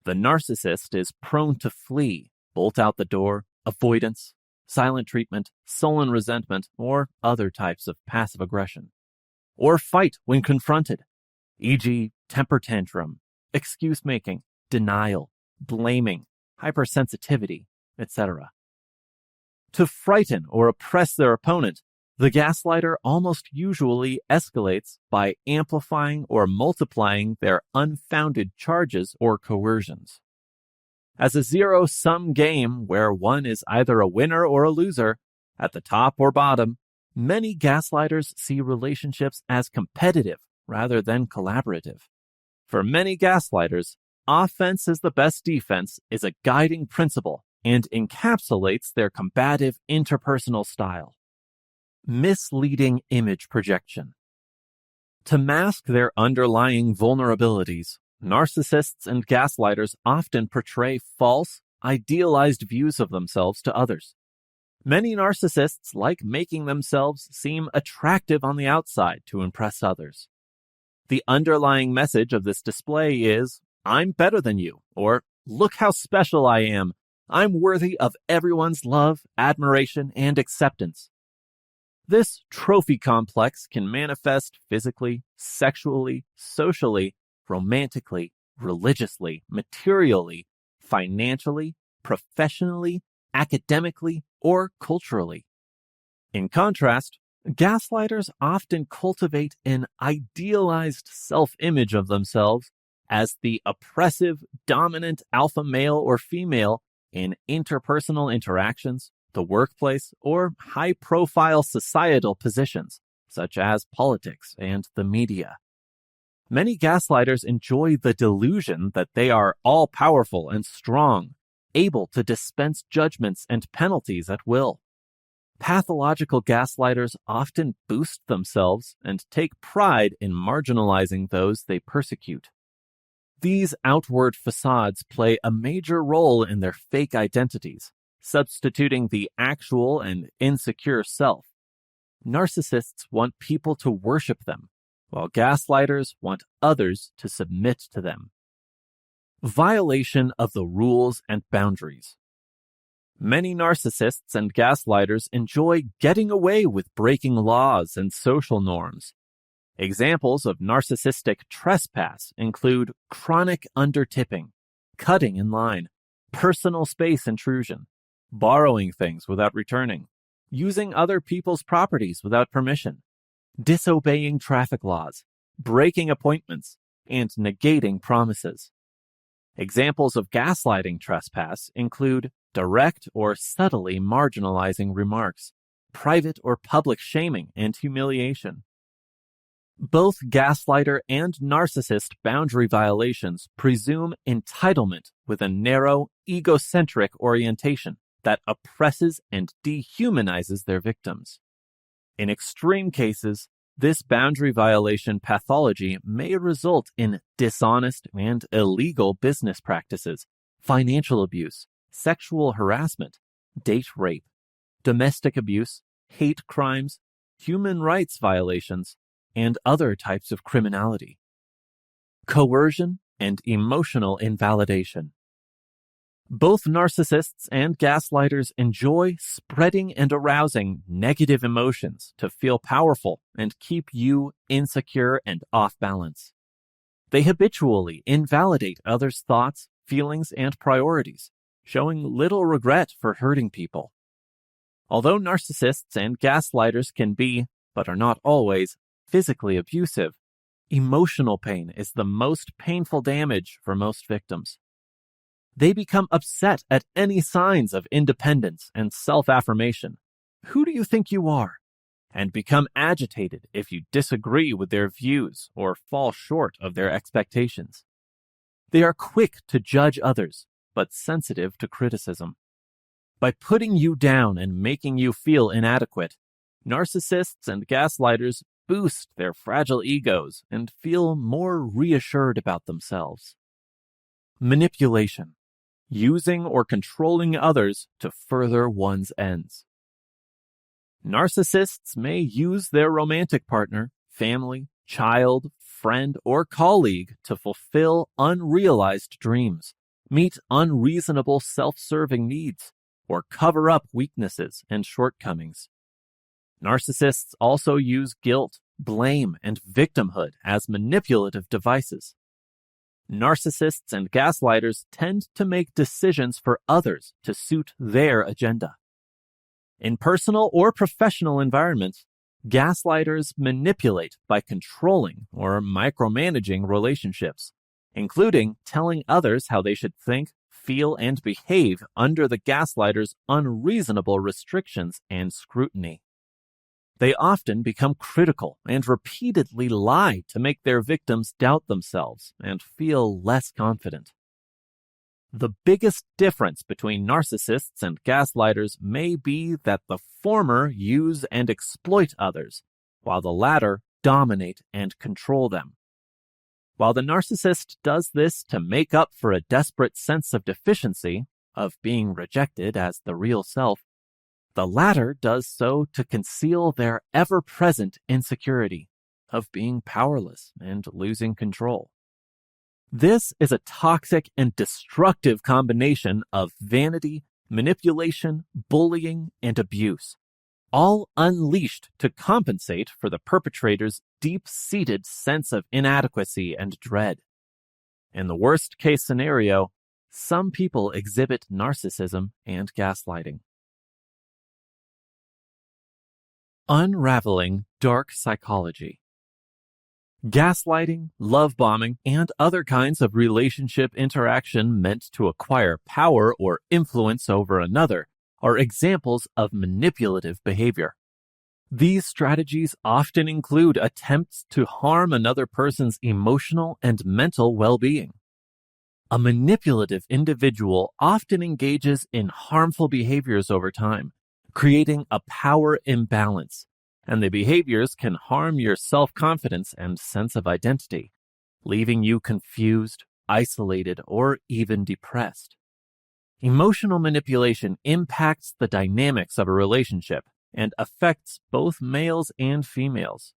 The narcissist is prone to flee, bolt out the door, avoidance, silent treatment, sullen resentment, or other types of passive aggression. Or fight when confronted, e.g., temper tantrum, excuse making, denial, blaming, hypersensitivity, etc. To frighten or oppress their opponent, the gaslighter almost usually escalates by amplifying or multiplying their unfounded charges or coercions. As a zero-sum game where one is either a winner or a loser, at the top or bottom, many gaslighters see relationships as competitive rather than collaborative. For many gaslighters, offense is the best defense is a guiding principle and encapsulates their combative interpersonal style. Misleading image projection. To mask their underlying vulnerabilities, narcissists and gaslighters often portray false, idealized views of themselves to others. Many narcissists like making themselves seem attractive on the outside to impress others. The underlying message of this display is, "I'm better than you," or "Look how special I am. I'm worthy of everyone's love, admiration, and acceptance." This trophy complex can manifest physically, sexually, socially, romantically, religiously, materially, financially, professionally, academically, or culturally. In contrast, gaslighters often cultivate an idealized self-image of themselves as the oppressive, dominant alpha male or female in interpersonal interactions, the workplace, or high-profile societal positions, such as politics and the media. Many gaslighters enjoy the delusion that they are all-powerful and strong, able to dispense judgments and penalties at will. Pathological gaslighters often boost themselves and take pride in marginalizing those they persecute. These outward facades play a major role in their fake identities, substituting the actual and insecure self. Narcissists want people to worship them, while gaslighters want others to submit to them. Violation of the rules and boundaries. Many narcissists and gaslighters enjoy getting away with breaking laws and social norms. Examples of narcissistic trespass include chronic undertipping, cutting in line, personal space intrusion, borrowing things without returning, using other people's properties without permission, disobeying traffic laws, breaking appointments, and negating promises. Examples of gaslighting trespass include direct or subtly marginalizing remarks, private or public shaming and humiliation. Both gaslighter and narcissist boundary violations presume entitlement with a narrow, egocentric orientation that oppresses and dehumanizes their victims. In extreme cases, this boundary violation pathology may result in dishonest and illegal business practices, financial abuse, sexual harassment, date rape, domestic abuse, hate crimes, human rights violations, and other types of criminality. Coercion and emotional invalidation. Both narcissists and gaslighters enjoy spreading and arousing negative emotions to feel powerful and keep you insecure and off balance. They habitually invalidate others' thoughts, feelings, and priorities, showing little regret for hurting people. Although narcissists and gaslighters can be, but are not always, physically abusive, emotional pain is the most painful damage for most victims. They become upset at any signs of independence and self-affirmation. Who do you think you are? And become agitated if you disagree with their views or fall short of their expectations. They are quick to judge others, but sensitive to criticism. By putting you down and making you feel inadequate, narcissists and gaslighters boost their fragile egos and feel more reassured about themselves. Manipulation. Using or controlling others to further one's ends. Narcissists may use their romantic partner, family, child, friend, or colleague to fulfill unrealized dreams, meet unreasonable self-serving needs, or cover up weaknesses and shortcomings. Narcissists also use guilt, blame, and victimhood as manipulative devices. Narcissists and gaslighters tend to make decisions for others to suit their agenda. In personal or professional environments, gaslighters manipulate by controlling or micromanaging relationships, including telling others how they should think, feel, and behave under the gaslighter's unreasonable restrictions and scrutiny. They often become critical and repeatedly lie to make their victims doubt themselves and feel less confident. The biggest difference between narcissists and gaslighters may be that the former use and exploit others, while the latter dominate and control them. While the narcissist does this to make up for a desperate sense of deficiency, of being rejected as the real self, the latter does so to conceal their ever-present insecurity of being powerless and losing control. This is a toxic and destructive combination of vanity, manipulation, bullying, and abuse, all unleashed to compensate for the perpetrator's deep-seated sense of inadequacy and dread. In the worst-case scenario, some people exhibit narcissism and gaslighting. Unraveling dark psychology. Gaslighting, love bombing, and other kinds of relationship interaction meant to acquire power or influence over another are examples of manipulative behavior. These strategies often include attempts to harm another person's emotional and mental well-being. A manipulative individual often engages in harmful behaviors over time, creating a power imbalance, and the behaviors can harm your self-confidence and sense of identity, leaving you confused, isolated, or even depressed. Emotional manipulation impacts the dynamics of a relationship and affects both males and females.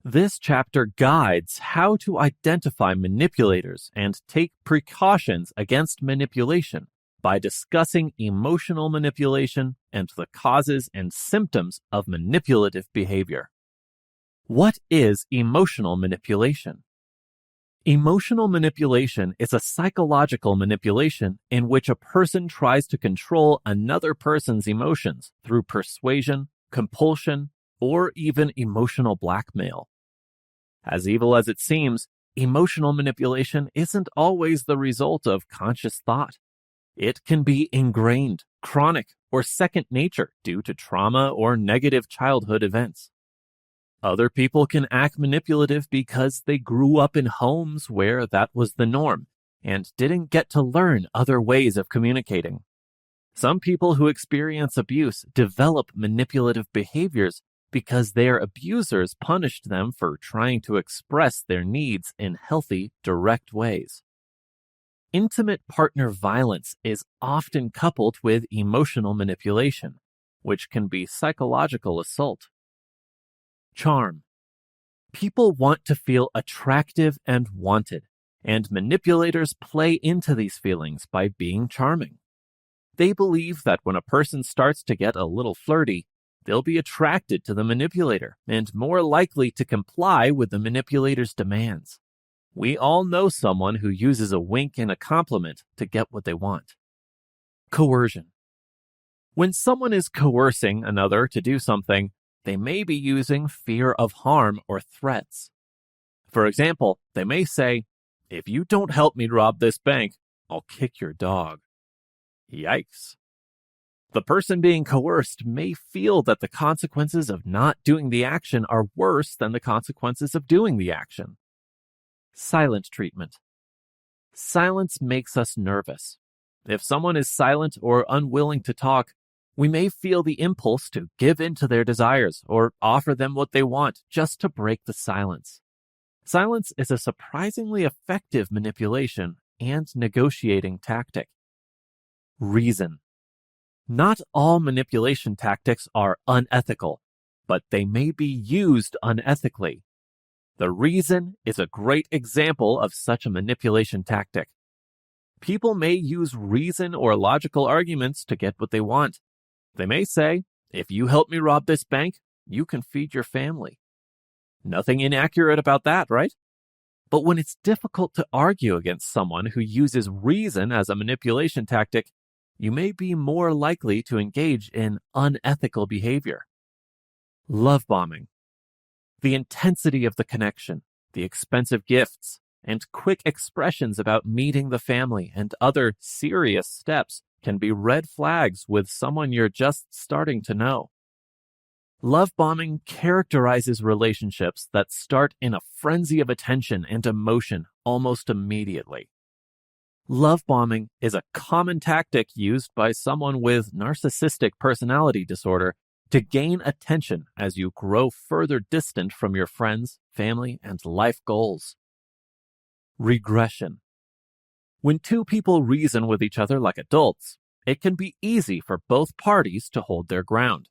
This chapter guides how to identify manipulators and take precautions against manipulation by discussing emotional manipulation and the causes and symptoms of manipulative behavior. What is emotional manipulation? Emotional manipulation is a psychological manipulation in which a person tries to control another person's emotions through persuasion, compulsion, or even emotional blackmail. As evil as it seems, emotional manipulation isn't always the result of conscious thought. It can be ingrained, chronic, or second nature due to trauma or negative childhood events. Other people can act manipulative because they grew up in homes where that was the norm and didn't get to learn other ways of communicating. Some people who experience abuse develop manipulative behaviors because their abusers punished them for trying to express their needs in healthy, direct ways. Intimate partner violence is often coupled with emotional manipulation, which can be psychological assault. Charm. People want to feel attractive and wanted, and manipulators play into these feelings by being charming. They believe that when a person starts to get a little flirty, they'll be attracted to the manipulator and more likely to comply with the manipulator's demands. We all know someone who uses a wink and a compliment to get what they want. Coercion. When someone is coercing another to do something, they may be using fear of harm or threats. For example, they may say, "If you don't help me rob this bank, I'll kick your dog." Yikes. The person being coerced may feel that the consequences of not doing the action are worse than the consequences of doing the action. Silent treatment. Silence makes us nervous. If someone is silent or unwilling to talk, we may feel the impulse to give in to their desires or offer them what they want just to break the silence. Silence is a surprisingly effective manipulation and negotiating tactic. Reason. Not all manipulation tactics are unethical, but they may be used unethically. The reason is a great example of such a manipulation tactic. People may use reason or logical arguments to get what they want. They may say, if you help me rob this bank, you can feed your family. Nothing inaccurate about that, right? But when it's difficult to argue against someone who uses reason as a manipulation tactic, you may be more likely to engage in unethical behavior. Love bombing. The intensity of the connection, the expensive gifts, and quick expressions about meeting the family and other serious steps can be red flags with someone you're just starting to know. Love bombing characterizes relationships that start in a frenzy of attention and emotion almost immediately. Love bombing is a common tactic used by someone with narcissistic personality disorder to gain attention as you grow further distant from your friends, family, and life goals. Regression. When two people reason with each other like adults, it can be easy for both parties to hold their ground.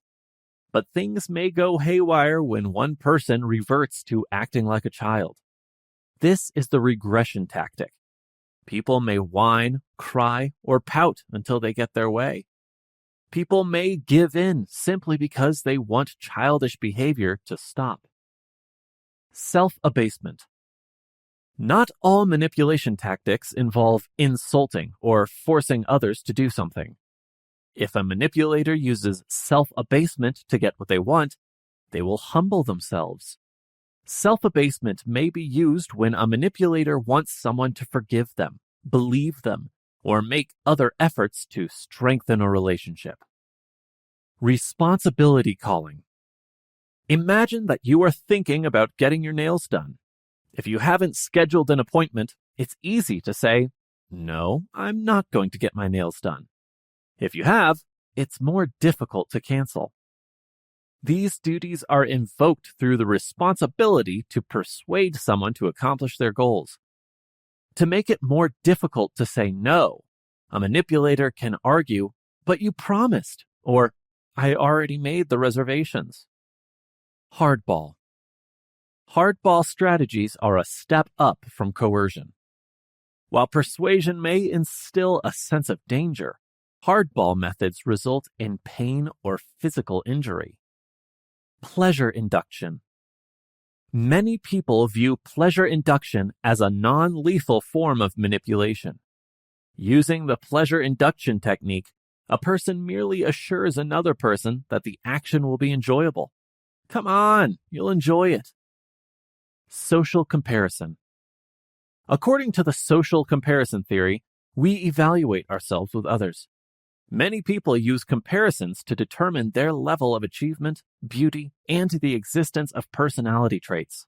But things may go haywire when one person reverts to acting like a child. This is the regression tactic. People may whine, cry, or pout until they get their way. People may give in simply because they want childish behavior to stop. Self-abasement. Not all manipulation tactics involve insulting or forcing others to do something. If a manipulator uses self-abasement to get what they want, they will humble themselves. Self-abasement may be used when a manipulator wants someone to forgive them, believe them, or make other efforts to strengthen a relationship. Responsibility calling. Imagine that you are thinking about getting your nails done. If you haven't scheduled an appointment, it's easy to say, "No, I'm not going to get my nails done." If you have, it's more difficult to cancel. These duties are invoked through the responsibility to persuade someone to accomplish their goals. To make it more difficult to say no, a manipulator can argue, "But you promised," or "I already made the reservations." Hardball. Hardball strategies are a step up from coercion. While persuasion may instill a sense of danger, hardball methods result in pain or physical injury. Pleasure induction. Many people view pleasure induction as a non-lethal form of manipulation. Using the pleasure induction technique, a person merely assures another person that the action will be enjoyable. "Come on, you'll enjoy it." Social comparison. According to the social comparison theory, we evaluate ourselves with others. Many people use comparisons to determine their level of achievement, beauty, and the existence of personality traits.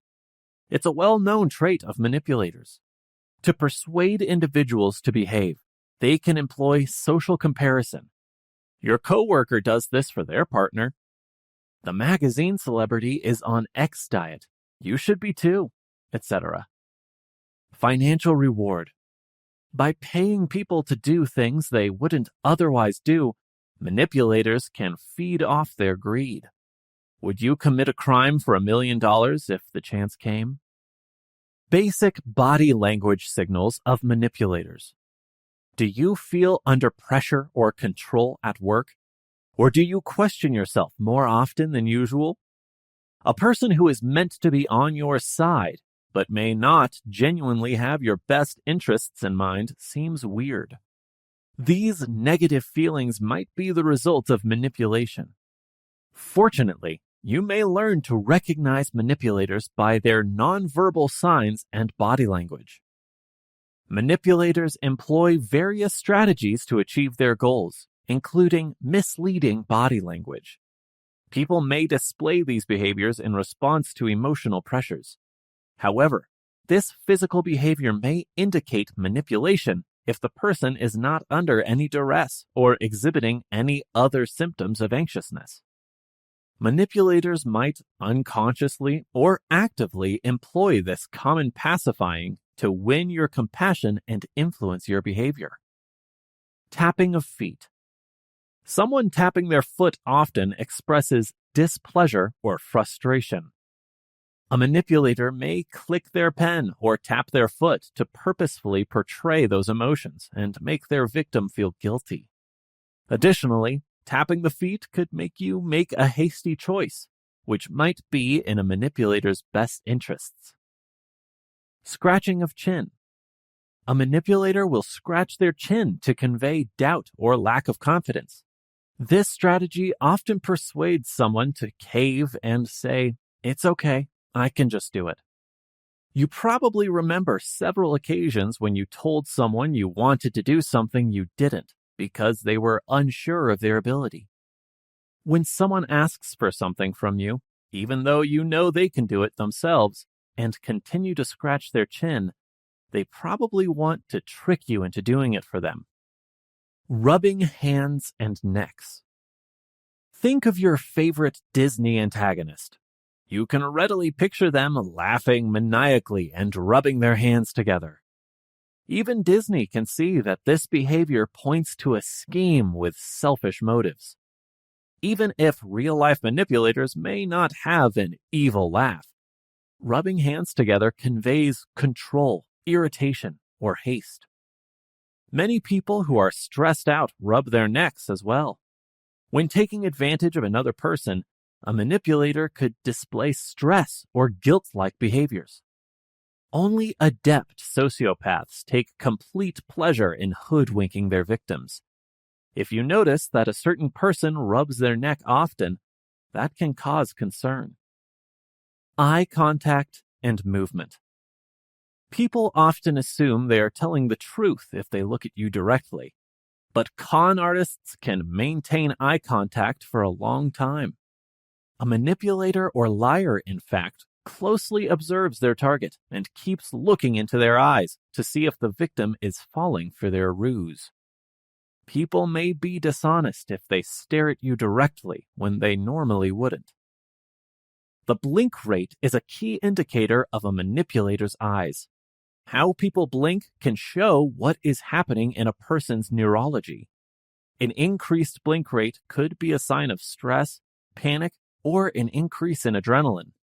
It's a well-known trait of manipulators. To persuade individuals to behave, they can employ social comparison. Your coworker does this for their partner. The magazine celebrity is on X diet. You should be too, etc. Financial reward. By paying people to do things they wouldn't otherwise do, manipulators can feed off their greed. Would you commit a crime for $1 million if the chance came? Basic body language signals of manipulators. Do you feel under pressure or control at work? Or do you question yourself more often than usual? A person who is meant to be on your side but may not genuinely have your best interests in mind seems weird. These negative feelings might be the result of manipulation. Fortunately, you may learn to recognize manipulators by their nonverbal signs and body language. Manipulators employ various strategies to achieve their goals, including misleading body language. People may display these behaviors in response to emotional pressures. However, this physical behavior may indicate manipulation if the person is not under any duress or exhibiting any other symptoms of anxiousness. Manipulators might unconsciously or actively employ this common pacifying to win your compassion and influence your behavior. Tapping of feet. Someone tapping their foot often expresses displeasure or frustration. A manipulator may click their pen or tap their foot to purposefully portray those emotions and make their victim feel guilty. Additionally, tapping the feet could make you make a hasty choice, which might be in a manipulator's best interests. Scratching of chin. A manipulator will scratch their chin to convey doubt or lack of confidence. This strategy often persuades someone to cave and say, "It's okay, I can just do it." You probably remember several occasions when you told someone you wanted to do something you didn't because they were unsure of their ability. When someone asks for something from you, even though you know they can do it themselves, and continue to scratch their chin, they probably want to trick you into doing it for them. Rubbing hands and necks. Think of your favorite Disney antagonist. You can readily picture them laughing maniacally and rubbing their hands together. Even Disney can see that this behavior points to a scheme with selfish motives. Even if real-life manipulators may not have an evil laugh, rubbing hands together conveys control, irritation, or haste. Many people who are stressed out rub their necks as well. When taking advantage of another person, a manipulator could display stress or guilt-like behaviors. Only adept sociopaths take complete pleasure in hoodwinking their victims. If you notice that a certain person rubs their neck often, that can cause concern. Eye contact and movement. People often assume they are telling the truth if they look at you directly, but con artists can maintain eye contact for a long time. A manipulator or liar, in fact, closely observes their target and keeps looking into their eyes to see if the victim is falling for their ruse. People may be dishonest if they stare at you directly when they normally wouldn't. The blink rate is a key indicator of a manipulator's eyes. How people blink can show what is happening in a person's neurology. An increased blink rate could be a sign of stress, panic, or an increase in adrenaline.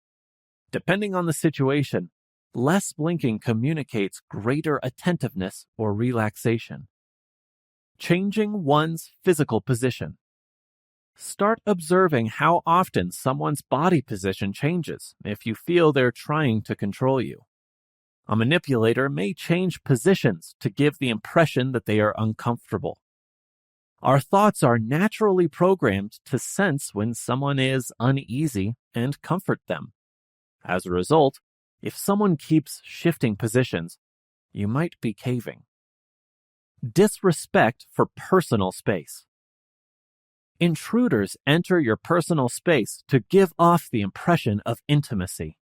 Depending on the situation, less blinking communicates greater attentiveness or relaxation. Changing one's physical position. Start observing how often someone's body position changes if you feel they're trying to control you. A manipulator may change positions to give the impression that they are uncomfortable. Our thoughts are naturally programmed to sense when someone is uneasy and comfort them. As a result, if someone keeps shifting positions, you might be caving. Disrespect for personal space. Intruders enter your personal space to give off the impression of intimacy.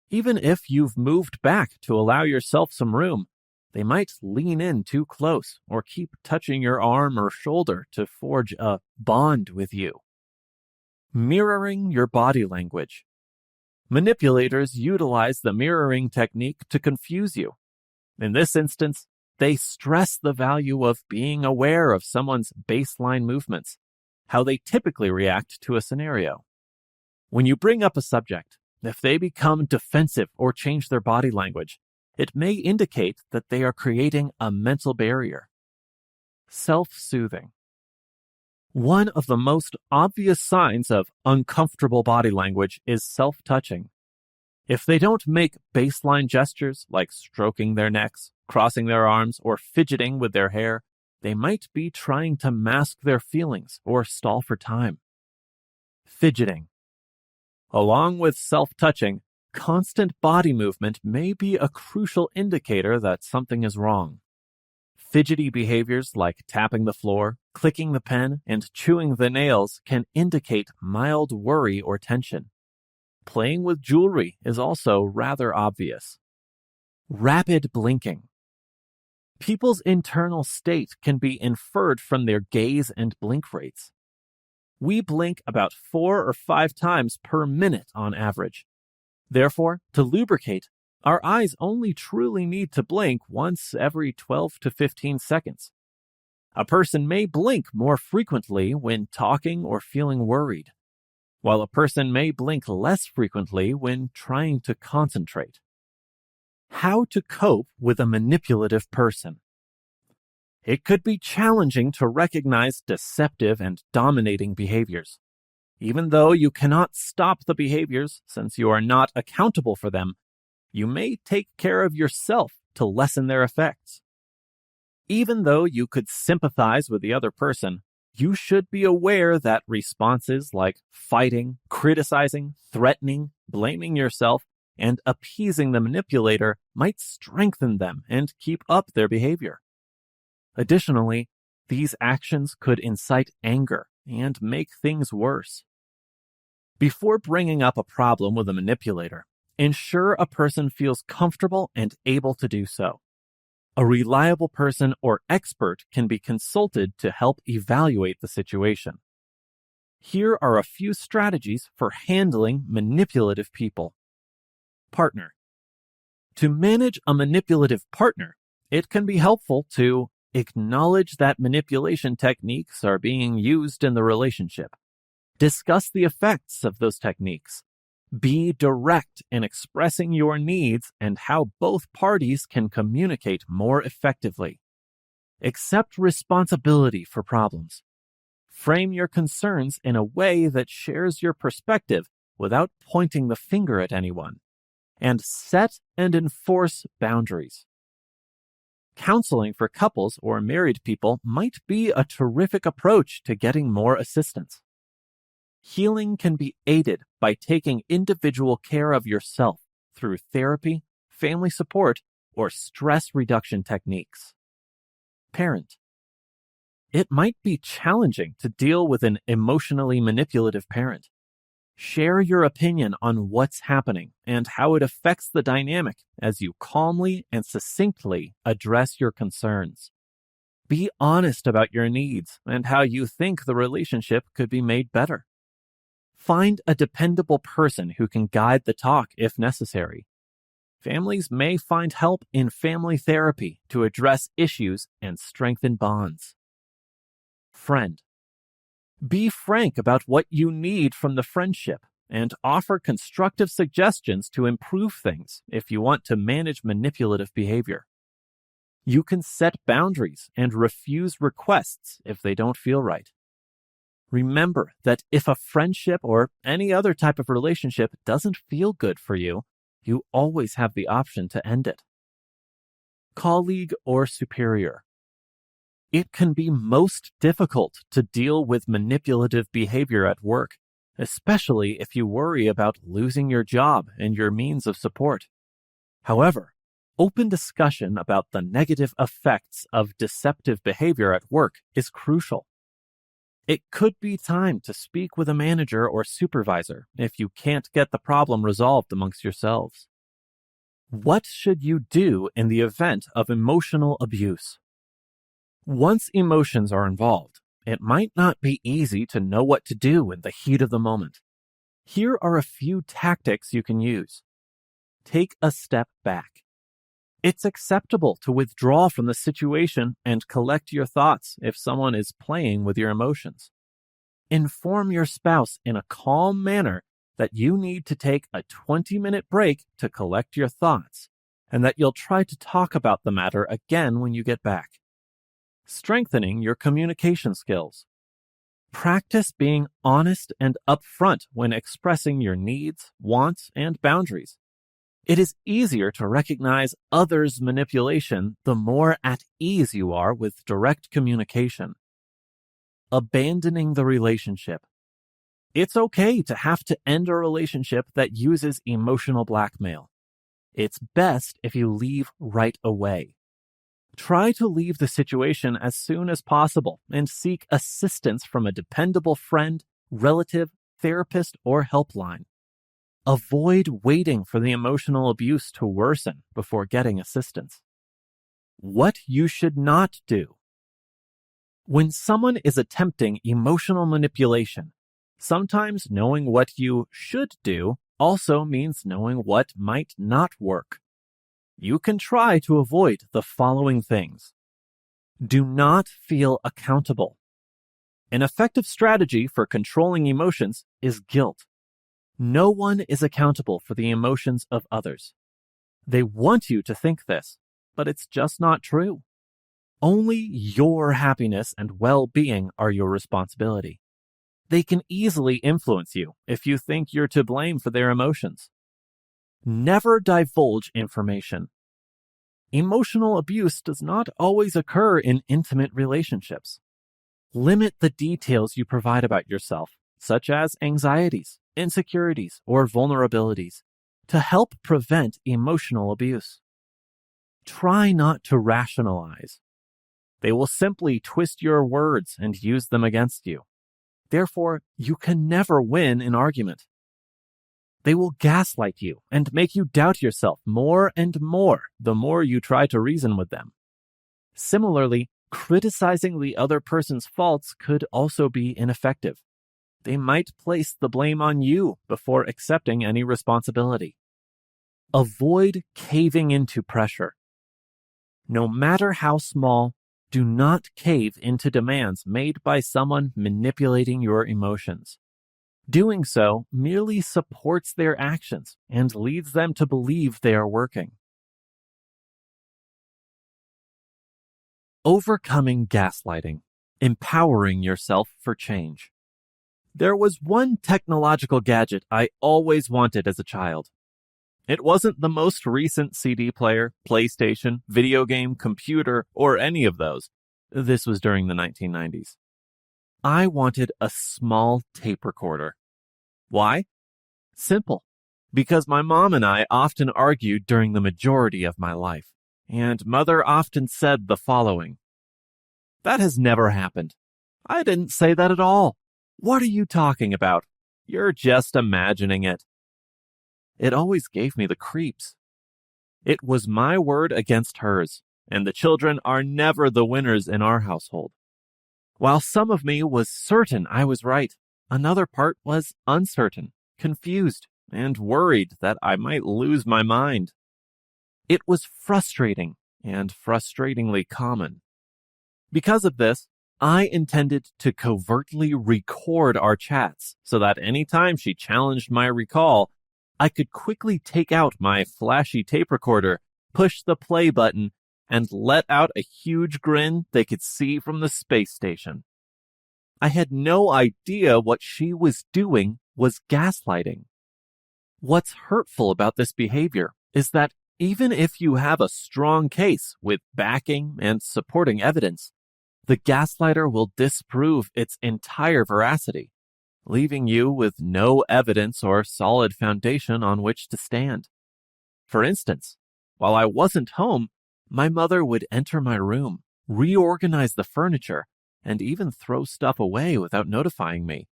Even if you've moved back to allow yourself some room, they might lean in too close or keep touching your arm or shoulder to forge a bond with you. Mirroring your body language. Manipulators utilize the mirroring technique to confuse you. In this instance, they stress the value of being aware of someone's baseline movements, how they typically react to a scenario. When you bring up a subject, if they become defensive or change their body language, it may indicate that they are creating a mental barrier. Self-soothing. One of the most obvious signs of uncomfortable body language is self-touching. If they don't make baseline gestures like stroking their necks, crossing their arms, or fidgeting with their hair, they might be trying to mask their feelings or stall for time. Fidgeting. Along with self-touching, constant body movement may be a crucial indicator that something is wrong. Fidgety behaviors like tapping the floor, clicking the pen, and chewing the nails can indicate mild worry or tension. Playing with jewelry is also rather obvious. Rapid blinking. People's internal state can be inferred from their gaze and blink rates. We blink about 4 or 5 times per minute on average. Therefore, to lubricate, our eyes only truly need to blink once every 12 to 15 seconds. A person may blink more frequently when talking or feeling worried. while a person may blink less frequently when trying to concentrate. How to cope with a manipulative person. It could be challenging to recognize deceptive and dominating behaviors. Even though you cannot stop the behaviors since you are not accountable for them, you may take care of yourself to lessen their effects. Even though you could sympathize with the other person, you should be aware that responses like fighting, criticizing, threatening, blaming yourself, and appeasing the manipulator might strengthen them and keep up their behavior. Additionally, these actions could incite anger and make things worse. Before bringing up a problem with a manipulator, ensure a person feels comfortable and able to do so. A reliable person or expert can be consulted to help evaluate the situation. Here are a few strategies for handling manipulative people. Partner. To manage a manipulative partner, it can be helpful to acknowledge that manipulation techniques are being used in the relationship. Discuss the effects of those techniques. Be direct in expressing your needs and how both parties can communicate more effectively. Accept responsibility for problems. Frame your concerns in a way that shares your perspective without pointing the finger at anyone. And set and enforce boundaries. Counseling for couples or married people might be a terrific approach to getting more assistance. Healing can be aided by taking individual care of yourself through therapy, family support, or stress reduction techniques. Parent. It might be challenging to deal with an emotionally manipulative parent. Share your opinion on what's happening and how it affects the dynamic as you calmly and succinctly address your concerns. Be honest about your needs and how you think the relationship could be made better. Find a dependable person who can guide the talk if necessary. Families may find help in family therapy to address issues and strengthen bonds. Friend. Be frank about what you need from the friendship and offer constructive suggestions to improve things if you want to manage manipulative behavior. You can set boundaries and refuse requests if they don't feel right. Remember that if a friendship or any other type of relationship doesn't feel good for you, you always have the option to end it. Colleague or superior. It can be most difficult to deal with manipulative behavior at work, especially if you worry about losing your job and your means of support. However, open discussion about the negative effects of deceptive behavior at work is crucial. It could be time to speak with a manager or supervisor if you can't get the problem resolved amongst yourselves. What should you do in the event of emotional abuse? Once emotions are involved, it might not be easy to know what to do in the heat of the moment. Here are a few tactics you can use. Take a step back. It's acceptable to withdraw from the situation and collect your thoughts if someone is playing with your emotions. Inform your spouse in a calm manner that you need to take a 20-minute break to collect your thoughts, and that you'll try to talk about the matter again when you get back. Strengthening your communication skills. Practice being honest and upfront when expressing your needs, wants, and boundaries. It is easier to recognize others' manipulation the more at ease you are with direct communication. Abandoning the relationship. It's okay to have to end a relationship that uses emotional blackmail. It's best if you leave right away. Try to leave the situation as soon as possible and seek assistance from a dependable friend, relative, therapist, or helpline. Avoid waiting for the emotional abuse to worsen before getting assistance. What you should not do. When someone is attempting emotional manipulation, sometimes knowing what you should do also means knowing what might not work. You can try to avoid the following things. Do not feel accountable. An effective strategy for controlling emotions is guilt. No one is accountable for the emotions of others. They want you to think this, but it's just not true. Only your happiness and well-being are your responsibility. They can easily influence you if you think you're to blame for their emotions. Never divulge information. Emotional abuse does not always occur in intimate relationships. Limit the details you provide about yourself, such as anxieties, insecurities, or vulnerabilities, to help prevent emotional abuse. Try not to rationalize. They will simply twist your words and use them against you. Therefore, you can never win an argument. They will gaslight you and make you doubt yourself more and more the more you try to reason with them. Similarly, criticizing the other person's faults could also be ineffective. They might place the blame on you before accepting any responsibility. Avoid caving into pressure. No matter how small, do not cave into demands made by someone manipulating your emotions. Doing so merely supports their actions and leads them to believe they are working. Overcoming gaslighting, empowering yourself for change. There was one technological gadget I always wanted as a child. It wasn't the most recent CD player, PlayStation, video game, computer, or any of those. This was during the 1990s. I wanted a small tape recorder. Why? Simple. Because my mom and I often argued during the majority of my life, and Mother often said the following: "That has never happened. I didn't say that at all. What are you talking about? You're just imagining it." It always gave me the creeps. It was my word against hers, and the children are never the winners in our household. While some of me was certain I was right, another part was uncertain, confused, and worried that I might lose my mind. It was frustrating and frustratingly common. Because of this, I intended to covertly record our chats so that any time she challenged my recall, I could quickly take out my flashy tape recorder, push the play button, and let out a huge grin they could see from the space station. I had no idea what she was doing was gaslighting. What's hurtful about this behavior is that even if you have a strong case with backing and supporting evidence, the gaslighter will disprove its entire veracity, leaving you with no evidence or solid foundation on which to stand. For instance, while I wasn't home, my mother would enter my room, reorganize the furniture, and even throw stuff away without notifying me.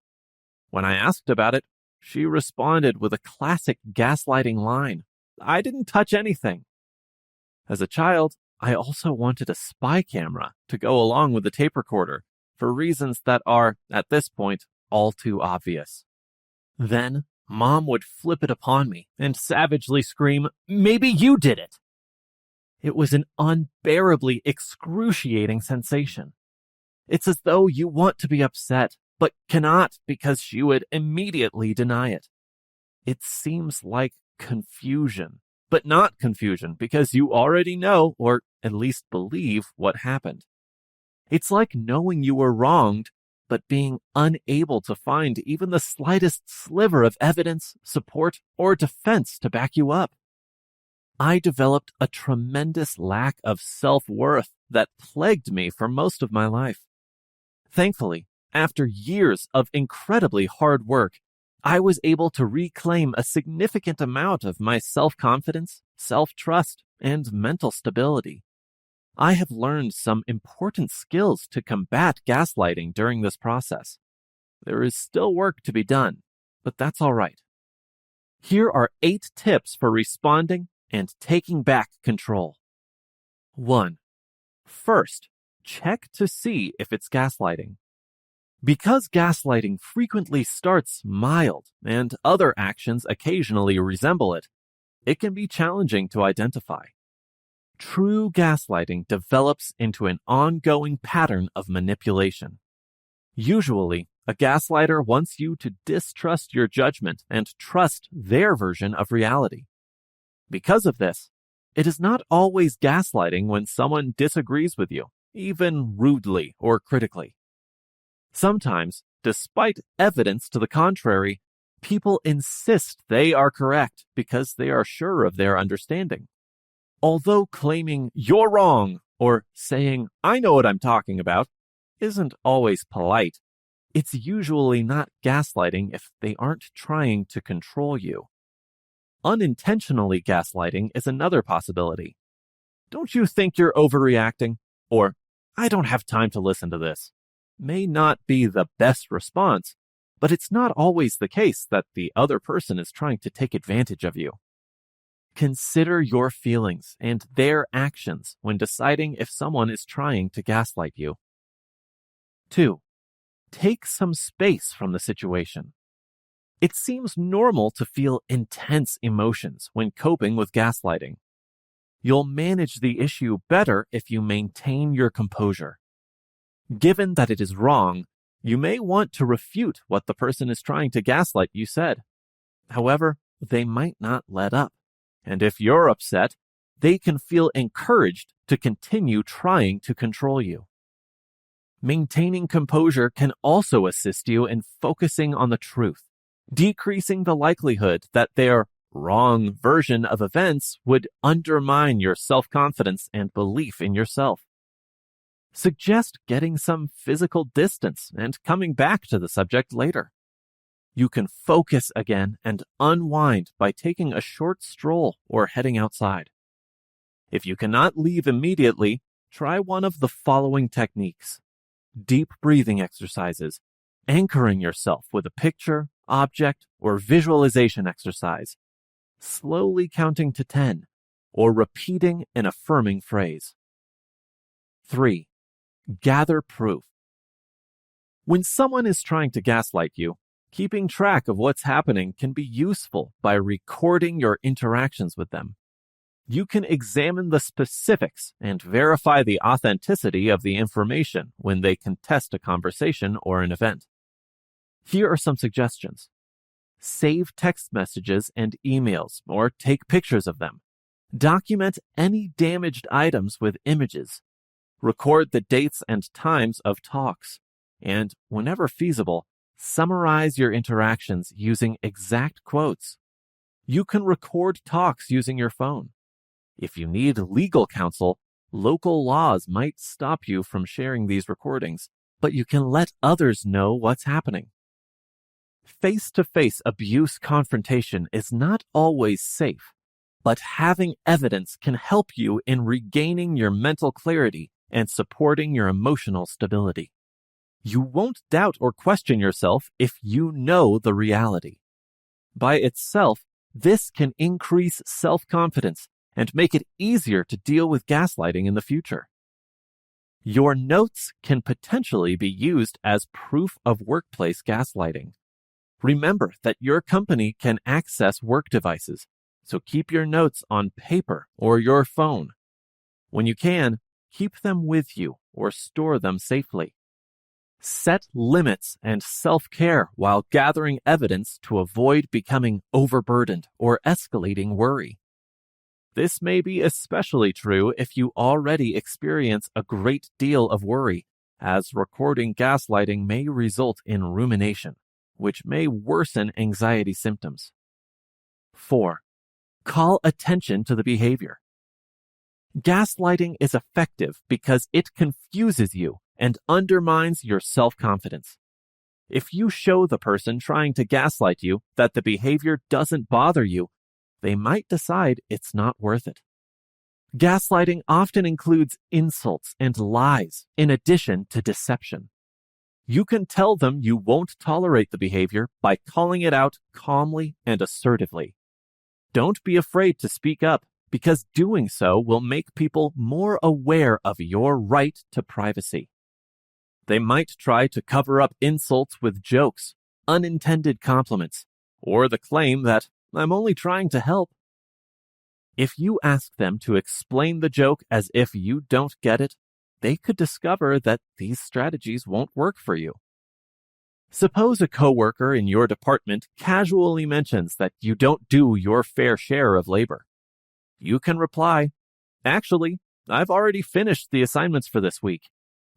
When I asked about it, she responded with a classic gaslighting line: "I didn't touch anything." As a child, I also wanted a spy camera to go along with the tape recorder for reasons that are, at this point, all too obvious. Then, Mom would flip it upon me and savagely scream, "Maybe you did it!" It was an unbearably excruciating sensation. It's as though you want to be upset, but cannot because she would immediately deny it. It seems like confusion, but not confusion because you already know, or at least believe, what happened. It's like knowing you were wronged, but being unable to find even the slightest sliver of evidence, support, or defense to back you up. I developed a tremendous lack of self-worth that plagued me for most of my life. Thankfully, after years of incredibly hard work, I was able to reclaim a significant amount of my self-confidence, self-trust, and mental stability. I have learned some important skills to combat gaslighting during this process. There is still work to be done, but that's all right. Here are 8 tips for responding and taking back control. 1. First, check to see if it's gaslighting. Because gaslighting frequently starts mild and other actions occasionally resemble it, it can be challenging to identify. True gaslighting develops into an ongoing pattern of manipulation. Usually, a gaslighter wants you to distrust your judgment and trust their version of reality. Because of this, it is not always gaslighting when someone disagrees with you, even rudely or critically. Sometimes, despite evidence to the contrary, people insist they are correct because they are sure of their understanding. Although claiming "you're wrong" or saying "I know what I'm talking about" isn't always polite, it's usually not gaslighting if they aren't trying to control you. Unintentionally gaslighting is another possibility. "Don't you think you're overreacting?" Or "I don't have time to listen to this" may not be the best response, but it's not always the case that the other person is trying to take advantage of you. Consider your feelings and their actions when deciding if someone is trying to gaslight you. 2. Take some space from the situation. It seems normal to feel intense emotions when coping with gaslighting. You'll manage the issue better if you maintain your composure. Given that it is wrong, you may want to refute what the person is trying to gaslight you said. However, they might not let up. And if you're upset, they can feel encouraged to continue trying to control you. Maintaining composure can also assist you in focusing on the truth, decreasing the likelihood that their wrong version of events would undermine your self-confidence and belief in yourself. Suggest getting some physical distance and coming back to the subject later. You can focus again and unwind by taking a short stroll or heading outside. If you cannot leave immediately, try one of the following techniques: deep breathing exercises, anchoring yourself with a picture, object, or visualization exercise, slowly counting to 10, or repeating an affirming phrase. 3. Gather proof. When someone is trying to gaslight you, keeping track of what's happening can be useful by recording your interactions with them. You can examine the specifics and verify the authenticity of the information when they contest a conversation or an event. Here are some suggestions. Save text messages and emails or take pictures of them. Document any damaged items with images. Record the dates and times of talks. And, whenever feasible, summarize your interactions using exact quotes. You can record talks using your phone. If you need legal counsel, local laws might stop you from sharing these recordings, but you can let others know what's happening. Face-to-face abuse confrontation is not always safe, but having evidence can help you in regaining your mental clarity and supporting your emotional stability. You won't doubt or question yourself if you know the reality. By itself, this can increase self-confidence and make it easier to deal with gaslighting in the future. Your notes can potentially be used as proof of workplace gaslighting. Remember that your company can access work devices, so keep your notes on paper or your phone. When you can, keep them with you or store them safely. Set limits and self-care while gathering evidence to avoid becoming overburdened or escalating worry. This may be especially true if you already experience a great deal of worry, as recording gaslighting may result in rumination, which may worsen anxiety symptoms. 4. Call attention to the behavior. Gaslighting is effective because it confuses you and undermines your self-confidence. If you show the person trying to gaslight you that the behavior doesn't bother you, they might decide it's not worth it. Gaslighting often includes insults and lies in addition to deception. You can tell them you won't tolerate the behavior by calling it out calmly and assertively. Don't be afraid to speak up, because doing so will make people more aware of your right to privacy. They might try to cover up insults with jokes, unintended compliments, or the claim that "I'm only trying to help." If you ask them to explain the joke as if you don't get it, they could discover that these strategies won't work for you. Suppose a coworker in your department casually mentions that you don't do your fair share of labor. You can reply, "Actually, I've already finished the assignments for this week.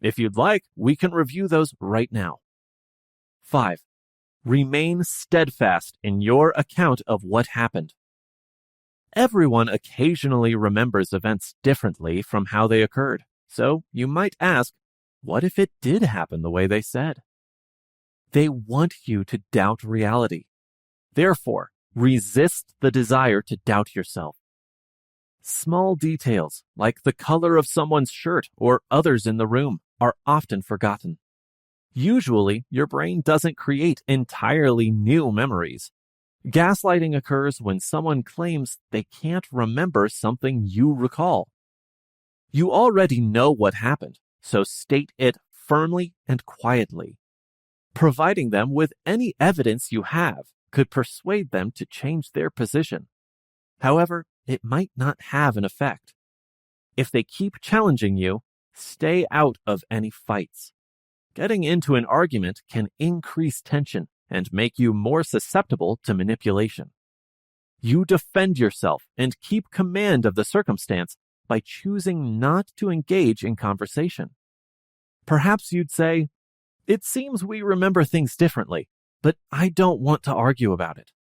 If you'd like, we can review those right now." 5. Remain steadfast in your account of what happened. Everyone occasionally remembers events differently from how they occurred, so you might ask, what if it did happen the way they said? They want you to doubt reality. Therefore, resist the desire to doubt yourself. Small details, like the color of someone's shirt or others in the room, are often forgotten. Usually, your brain doesn't create entirely new memories. Gaslighting occurs when someone claims they can't remember something you recall. You already know what happened, so state it firmly and quietly. Providing them with any evidence you have could persuade them to change their position. However, it might not have an effect. If they keep challenging you, stay out of any fights. Getting into an argument can increase tension and make you more susceptible to manipulation. You defend yourself and keep command of the circumstance by choosing not to engage in conversation. Perhaps you'd say, "It seems we remember things differently, but I don't want to argue about it."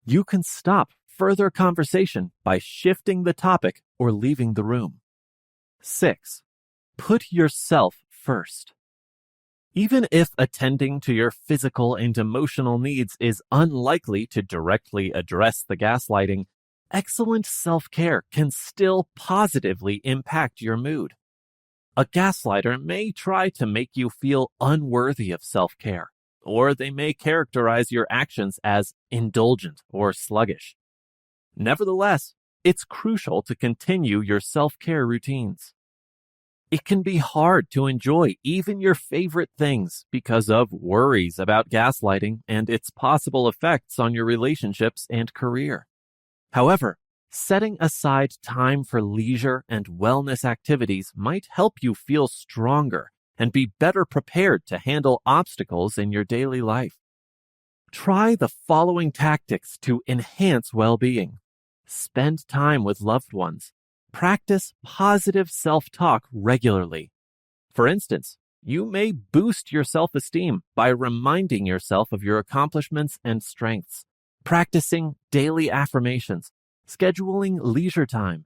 You can stop further conversation by shifting the topic or leaving the room. 6. Put yourself first. Even if attending to your physical and emotional needs is unlikely to directly address the gaslighting, excellent self-care can still positively impact your mood. A gaslighter may try to make you feel unworthy of self-care, or they may characterize your actions as indulgent or sluggish. Nevertheless, it's crucial to continue your self-care routines. It can be hard to enjoy even your favorite things because of worries about gaslighting and its possible effects on your relationships and career. However, setting aside time for leisure and wellness activities might help you feel stronger and be better prepared to handle obstacles in your daily life. Try the following tactics to enhance well-being. Spend time with loved ones. Practice positive self-talk regularly. For instance, you may boost your self-esteem by reminding yourself of your accomplishments and strengths, practicing daily affirmations, scheduling leisure time,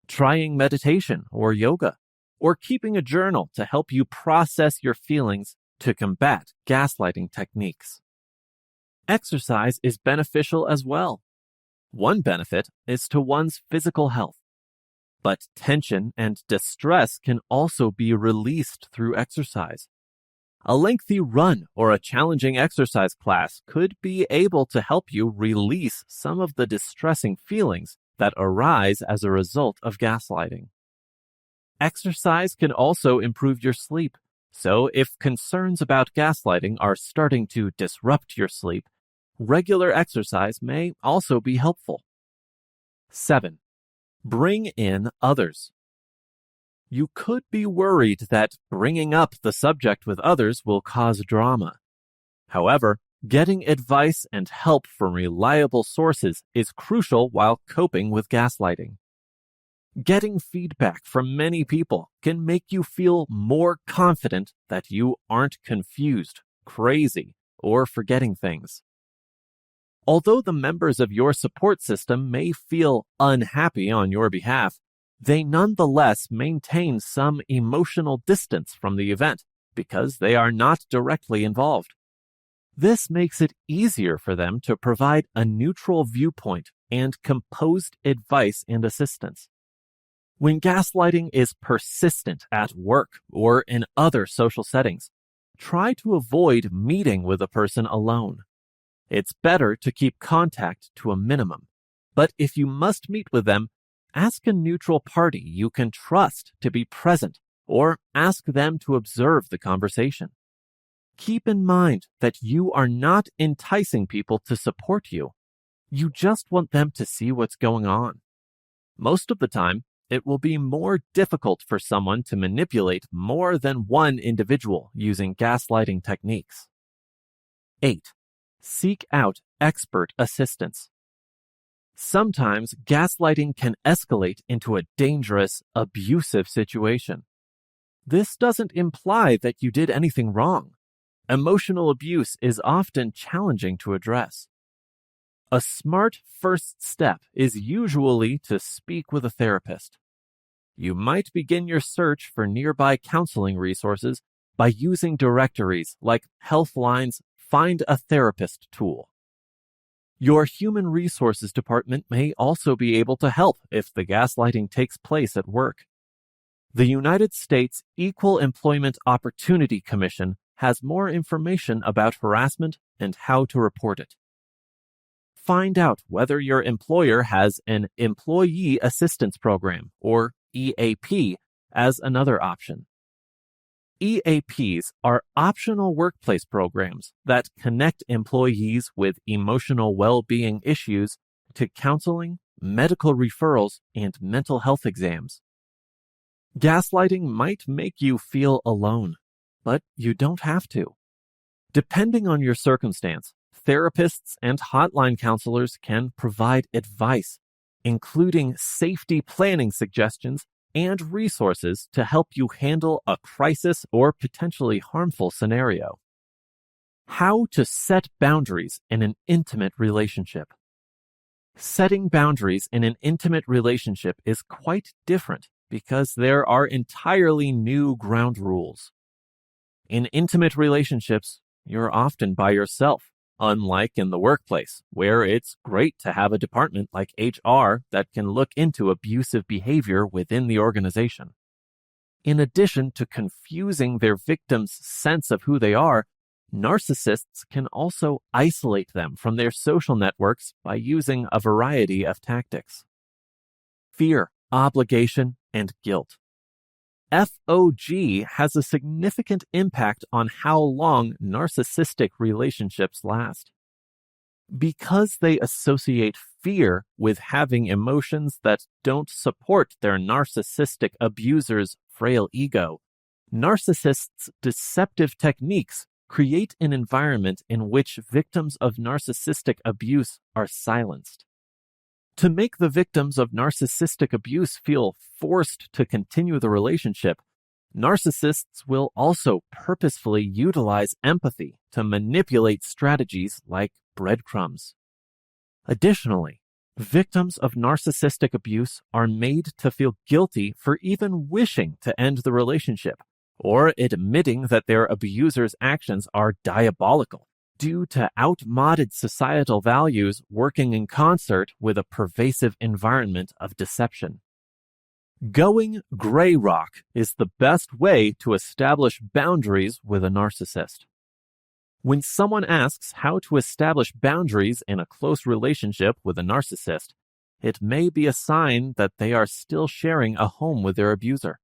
trying meditation or yoga, or keeping a journal to help you process your feelings to combat gaslighting techniques. Exercise is beneficial as well. One benefit is to one's physical health. But tension and distress can also be released through exercise. A lengthy run or a challenging exercise class could be able to help you release some of the distressing feelings that arise as a result of gaslighting. Exercise can also improve your sleep, so if concerns about gaslighting are starting to disrupt your sleep, regular exercise may also be helpful. 7. Bring in others. You could be worried that bringing up the subject with others will cause drama. However, getting advice and help from reliable sources is crucial while coping with gaslighting. Getting feedback from many people can make you feel more confident that you aren't confused, crazy, or forgetting things. Although the members of your support system may feel unhappy on your behalf, they nonetheless maintain some emotional distance from the event because they are not directly involved. This makes it easier for them to provide a neutral viewpoint and composed advice and assistance. When gaslighting is persistent at work or in other social settings, try to avoid meeting with a person alone. It's better to keep contact to a minimum, but if you must meet with them, ask a neutral party you can trust to be present or ask them to observe the conversation. Keep in mind that you are not enticing people to support you. You just want them to see what's going on. Most of the time, it will be more difficult for someone to manipulate more than one individual using gaslighting techniques. 8. Seek out expert assistance. Sometimes gaslighting can escalate into a dangerous, abusive situation. This doesn't imply that you did anything wrong. Emotional abuse is often challenging to address. A smart first step is usually to speak with a therapist. You might begin your search for nearby counseling resources by using directories like Healthline's Find a Therapist tool. Your human resources department may also be able to help if the gaslighting takes place at work. The United States Equal Employment Opportunity Commission has more information about harassment and how to report it. Find out whether your employer has an Employee Assistance Program, or EAP, as another option. EAPs are optional workplace programs that connect employees with emotional well-being issues to counseling, medical referrals, and mental health exams. Gaslighting might make you feel alone, but you don't have to. Depending on your circumstance, therapists and hotline counselors can provide advice, including safety planning suggestions and resources to help you handle a crisis or potentially harmful scenario. How to set boundaries in an intimate relationship. Setting boundaries in an intimate relationship is quite different because there are entirely new ground rules. In intimate relationships, you're often by yourself, unlike in the workplace, where it's great to have a department like HR that can look into abusive behavior within the organization. In addition to confusing their victims' sense of who they are, narcissists can also isolate them from their social networks by using a variety of tactics. Fear, obligation, and guilt. FOG has a significant impact on how long narcissistic relationships last. Because they associate fear with having emotions that don't support their narcissistic abuser's frail ego, narcissists' deceptive techniques create an environment in which victims of narcissistic abuse are silenced. To make the victims of narcissistic abuse feel forced to continue the relationship, narcissists will also purposefully utilize empathy to manipulate strategies like breadcrumbs. Additionally, victims of narcissistic abuse are made to feel guilty for even wishing to end the relationship or admitting that their abuser's actions are diabolical, due to outmoded societal values working in concert with a pervasive environment of deception. Going gray rock is the best way to establish boundaries with a narcissist. When someone asks how to establish boundaries in a close relationship with a narcissist, it may be a sign that they are still sharing a home with their abuser.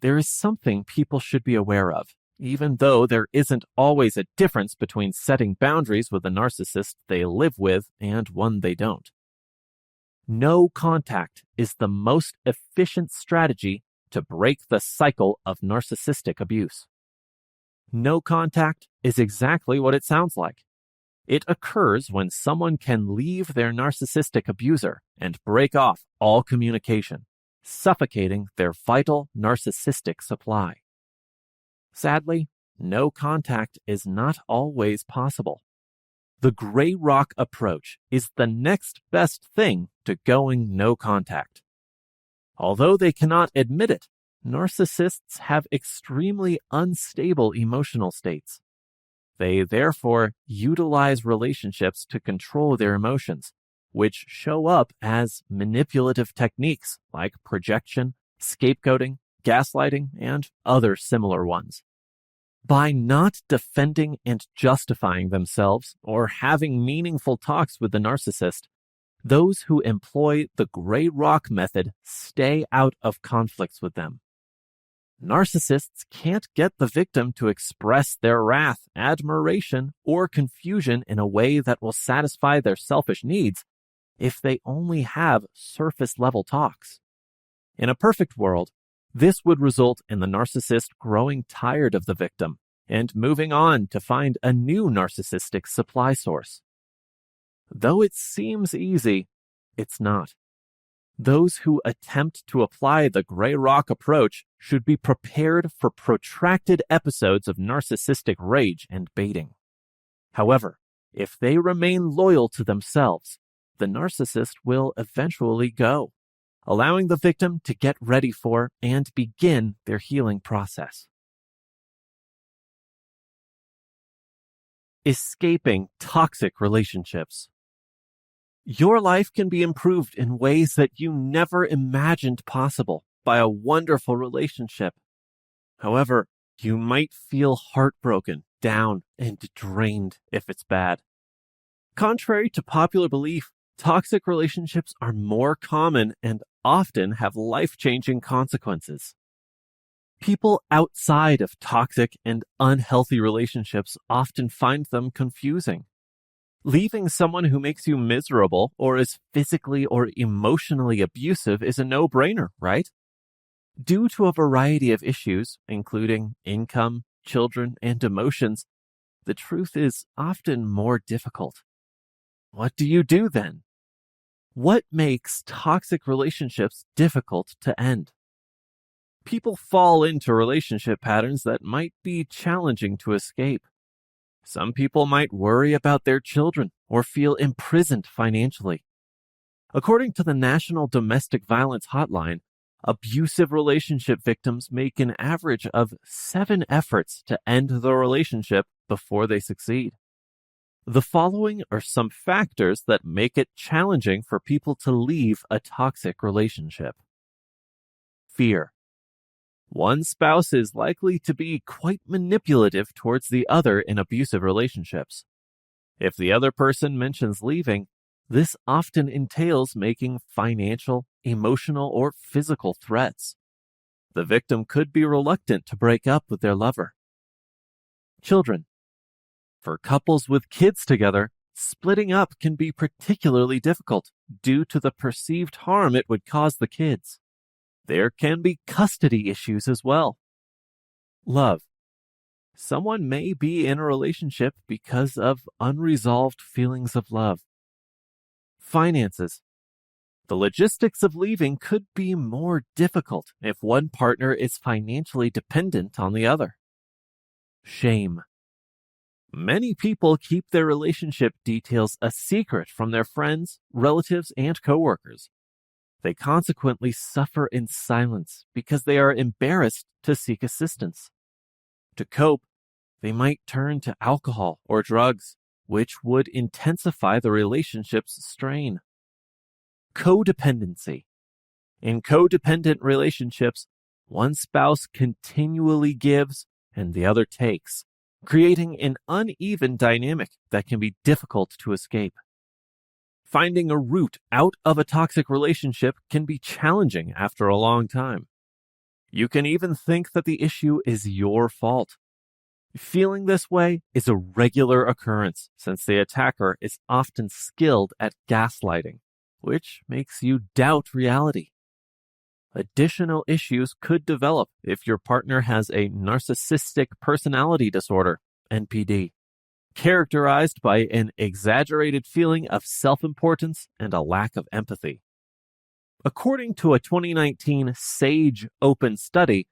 There is something people should be aware of. Even though there isn't always a difference between setting boundaries with a narcissist they live with and one they don't. No contact is the most efficient strategy to break the cycle of narcissistic abuse. No contact is exactly what it sounds like. It occurs when someone can leave their narcissistic abuser and break off all communication, suffocating their vital narcissistic supply. Sadly, no contact is not always possible. The gray rock approach is the next best thing to going no contact. Although they cannot admit it, narcissists have extremely unstable emotional states. They therefore utilize relationships to control their emotions, which show up as manipulative techniques like projection, scapegoating, gaslighting, and other similar ones. By not defending and justifying themselves or having meaningful talks with the narcissist, those who employ the gray rock method stay out of conflicts with them. Narcissists can't get the victim to express their wrath, admiration, or confusion in a way that will satisfy their selfish needs if they only have surface-level talks. In a perfect world, this would result in the narcissist growing tired of the victim and moving on to find a new narcissistic supply source. Though it seems easy, it's not. Those who attempt to apply the gray rock approach should be prepared for protracted episodes of narcissistic rage and baiting. However, if they remain loyal to themselves, the narcissist will eventually go, allowing the victim to get ready for and begin their healing process. Escaping toxic relationships. Your life can be improved in ways that you never imagined possible by a wonderful relationship. However, you might feel heartbroken, down, and drained if it's bad. Contrary to popular belief, toxic relationships are more common and often have life-changing consequences. People outside of toxic and unhealthy relationships often find them confusing. Leaving someone who makes you miserable or is physically or emotionally abusive is a no-brainer, right? Due to a variety of issues, including income, children, and emotions, the truth is often more difficult. What do you do then? What makes toxic relationships difficult to end? People fall into relationship patterns that might be challenging to escape. Some people might worry about their children or feel imprisoned financially. According to the National Domestic Violence Hotline, abusive relationship victims make an average of 7 efforts to end the relationship before they succeed. The following are some factors that make it challenging for people to leave a toxic relationship. Fear. One spouse is likely to be quite manipulative towards the other in abusive relationships. If the other person mentions leaving, this often entails making financial, emotional, or physical threats. The victim could be reluctant to break up with their lover. Children. For couples with kids together, splitting up can be particularly difficult due to the perceived harm it would cause the kids. There can be custody issues as well. Love. Someone may be in a relationship because of unresolved feelings of love. Finances. The logistics of leaving could be more difficult if one partner is financially dependent on the other. Shame. Many people keep their relationship details a secret from their friends, relatives, and coworkers. They consequently suffer in silence because they are embarrassed to seek assistance. To cope, they might turn to alcohol or drugs, which would intensify the relationship's strain. Codependency. In codependent relationships, one spouse continually gives and the other takes, creating an uneven dynamic that can be difficult to escape. Finding a route out of a toxic relationship can be challenging after a long time. You can even think that the issue is your fault. Feeling this way is a regular occurrence since the attacker is often skilled at gaslighting, which makes you doubt reality. Additional issues could develop if your partner has a narcissistic personality disorder, NPD, characterized by an exaggerated feeling of self-importance and a lack of empathy. According to a 2019 SAGE Open study,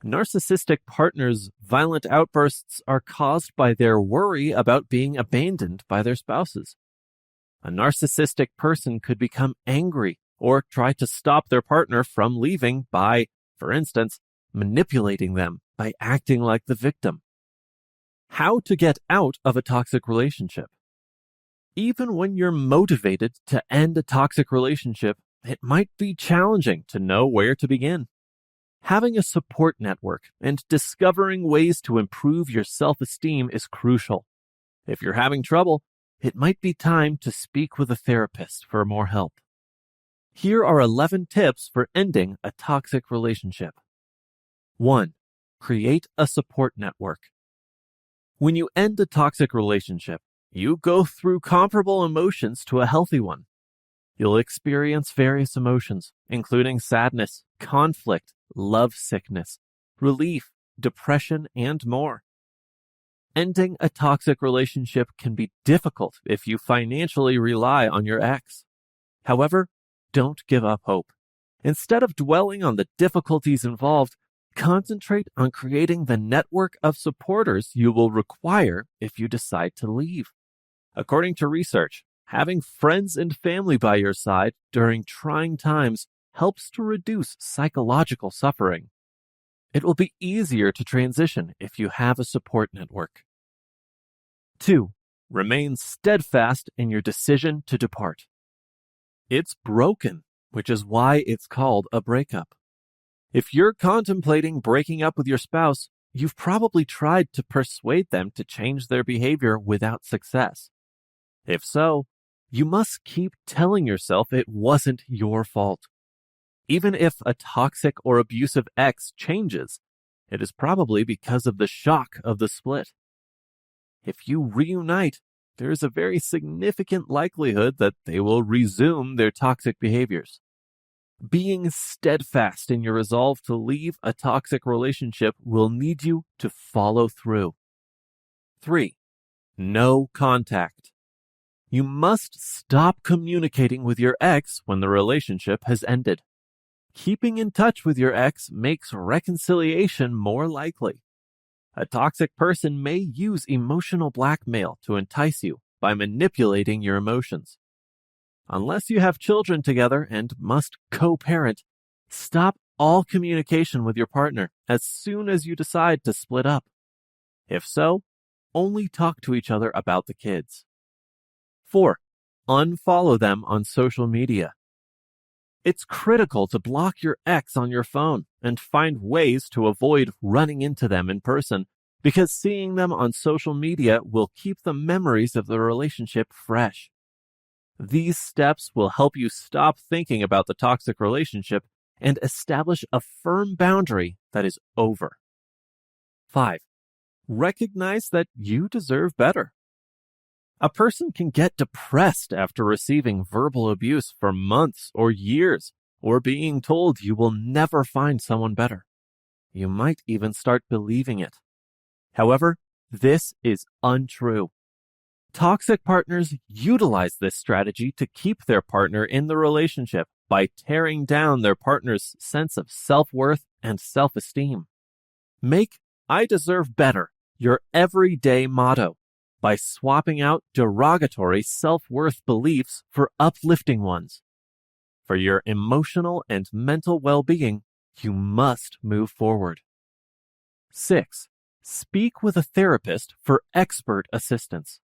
narcissistic partners' violent outbursts are caused by their worry about being abandoned by their spouses. A narcissistic person could become angry or try to stop their partner from leaving by, for instance, manipulating them by acting like the victim. How to get out of a toxic relationship. Even when you're motivated to end a toxic relationship, it might be challenging to know where to begin. Having a support network and discovering ways to improve your self-esteem is crucial. If you're having trouble, it might be time to speak with a therapist for more help. Here are 11 tips for ending a toxic relationship. 1. Create a support network. When you end a toxic relationship, you go through comparable emotions to a healthy one. You'll experience various emotions, including sadness, conflict, lovesickness, relief, depression, and more. Ending a toxic relationship can be difficult if you financially rely on your ex. However, don't give up hope. Instead of dwelling on the difficulties involved, concentrate on creating the network of supporters you will require if you decide to leave. According to research, having friends and family by your side during trying times helps to reduce psychological suffering. It will be easier to transition if you have a support network. 2. Remain steadfast in your decision to depart. It's broken, which is why it's called a breakup. If you're contemplating breaking up with your spouse, you've probably tried to persuade them to change their behavior without success. If so, you must keep telling yourself it wasn't your fault. Even if a toxic or abusive ex changes, it is probably because of the shock of the split. If you reunite, there is a very significant likelihood that they will resume their toxic behaviors. Being steadfast in your resolve to leave a toxic relationship will need you to follow through. 3. No contact. You must stop communicating with your ex when the relationship has ended. Keeping in touch with your ex makes reconciliation more likely. A toxic person may use emotional blackmail to entice you by manipulating your emotions. Unless you have children together and must co-parent, stop all communication with your partner as soon as you decide to split up. If so, only talk to each other about the kids. 4. Unfollow them on social media. It's critical to block your ex on your phone and find ways to avoid running into them in person, because seeing them on social media will keep the memories of the relationship fresh. These steps will help you stop thinking about the toxic relationship and establish a firm boundary that is over. 5. Recognize that you deserve better. A person can get depressed after receiving verbal abuse for months or years, or being told you will never find someone better. You might even start believing it. However, this is untrue. Toxic partners utilize this strategy to keep their partner in the relationship by tearing down their partner's sense of self-worth and self-esteem. Make "I deserve better" your everyday motto by swapping out derogatory self-worth beliefs for uplifting ones. For your emotional and mental well-being, you must move forward. 6. Speak with a therapist for expert assistance.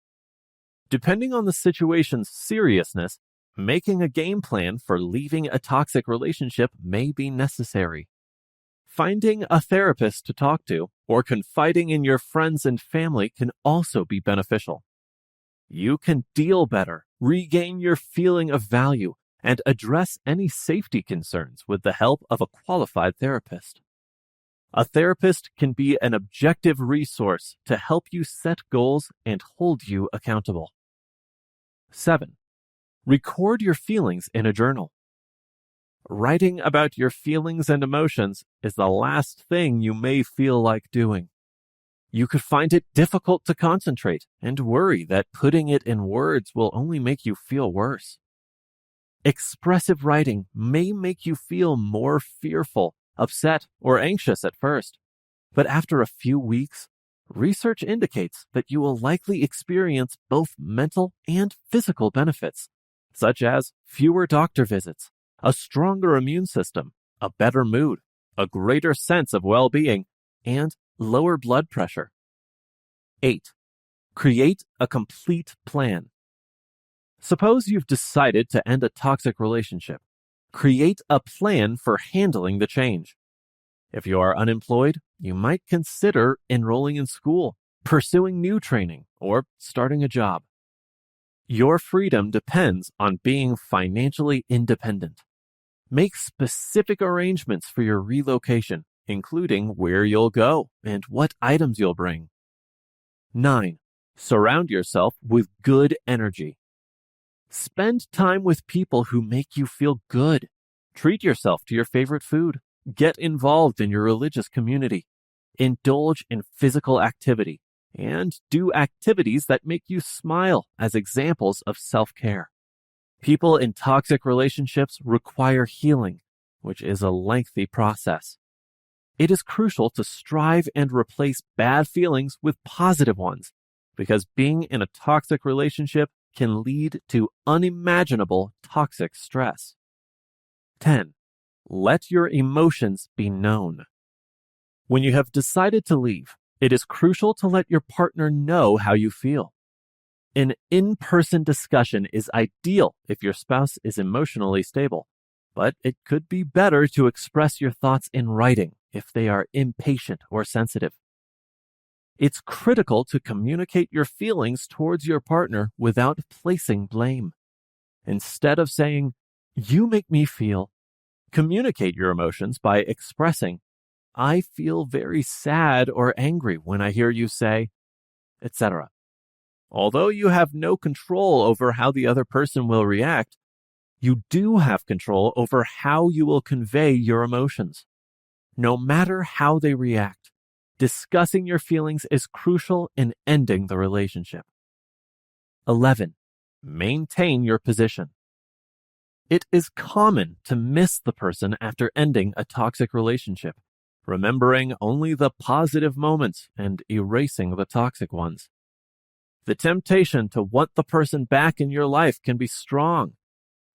Depending on the situation's seriousness, making a game plan for leaving a toxic relationship may be necessary. Finding a therapist to talk to or confiding in your friends and family can also be beneficial. You can deal better, regain your feeling of value, and address any safety concerns with the help of a qualified therapist. A therapist can be an objective resource to help you set goals and hold you accountable. 7. Record your feelings in a journal. Writing about your feelings and emotions is the last thing you may feel like doing. You could find it difficult to concentrate and worry that putting it in words will only make you feel worse. Expressive writing may make you feel more fearful, upset, or anxious at first, but after a few weeks, research indicates that you will likely experience both mental and physical benefits, such as fewer doctor visits, a stronger immune system, a better mood, a greater sense of well-being, and lower blood pressure. 8. Create a complete plan. Suppose you've decided to end a toxic relationship. Create a plan for handling the change. If you are unemployed, you might consider enrolling in school, pursuing new training, or starting a job. Your freedom depends on being financially independent. Make specific arrangements for your relocation, including where you'll go and what items you'll bring. 9. Surround yourself with good energy. Spend time with people who make you feel good. Treat yourself to your favorite food. Get involved in your religious community. Indulge in physical activity and do activities that make you smile as examples of self-care. People in toxic relationships require healing, which is a lengthy process. It is crucial to strive and replace bad feelings with positive ones, because being in a toxic relationship can lead to unimaginable toxic stress. 10. Let your emotions be known. When you have decided to leave, it is crucial to let your partner know how you feel. An in-person discussion is ideal if your spouse is emotionally stable, but it could be better to express your thoughts in writing if they are impatient or sensitive. It's critical to communicate your feelings towards your partner without placing blame. Instead of saying, "You make me feel," communicate your emotions by expressing, "I feel very sad or angry when I hear you say," etc. Although you have no control over how the other person will react, you do have control over how you will convey your emotions. No matter how they react, discussing your feelings is crucial in ending the relationship. 11. Maintain your position. It is common to miss the person after ending a toxic relationship, remembering only the positive moments and erasing the toxic ones. The temptation to want the person back in your life can be strong,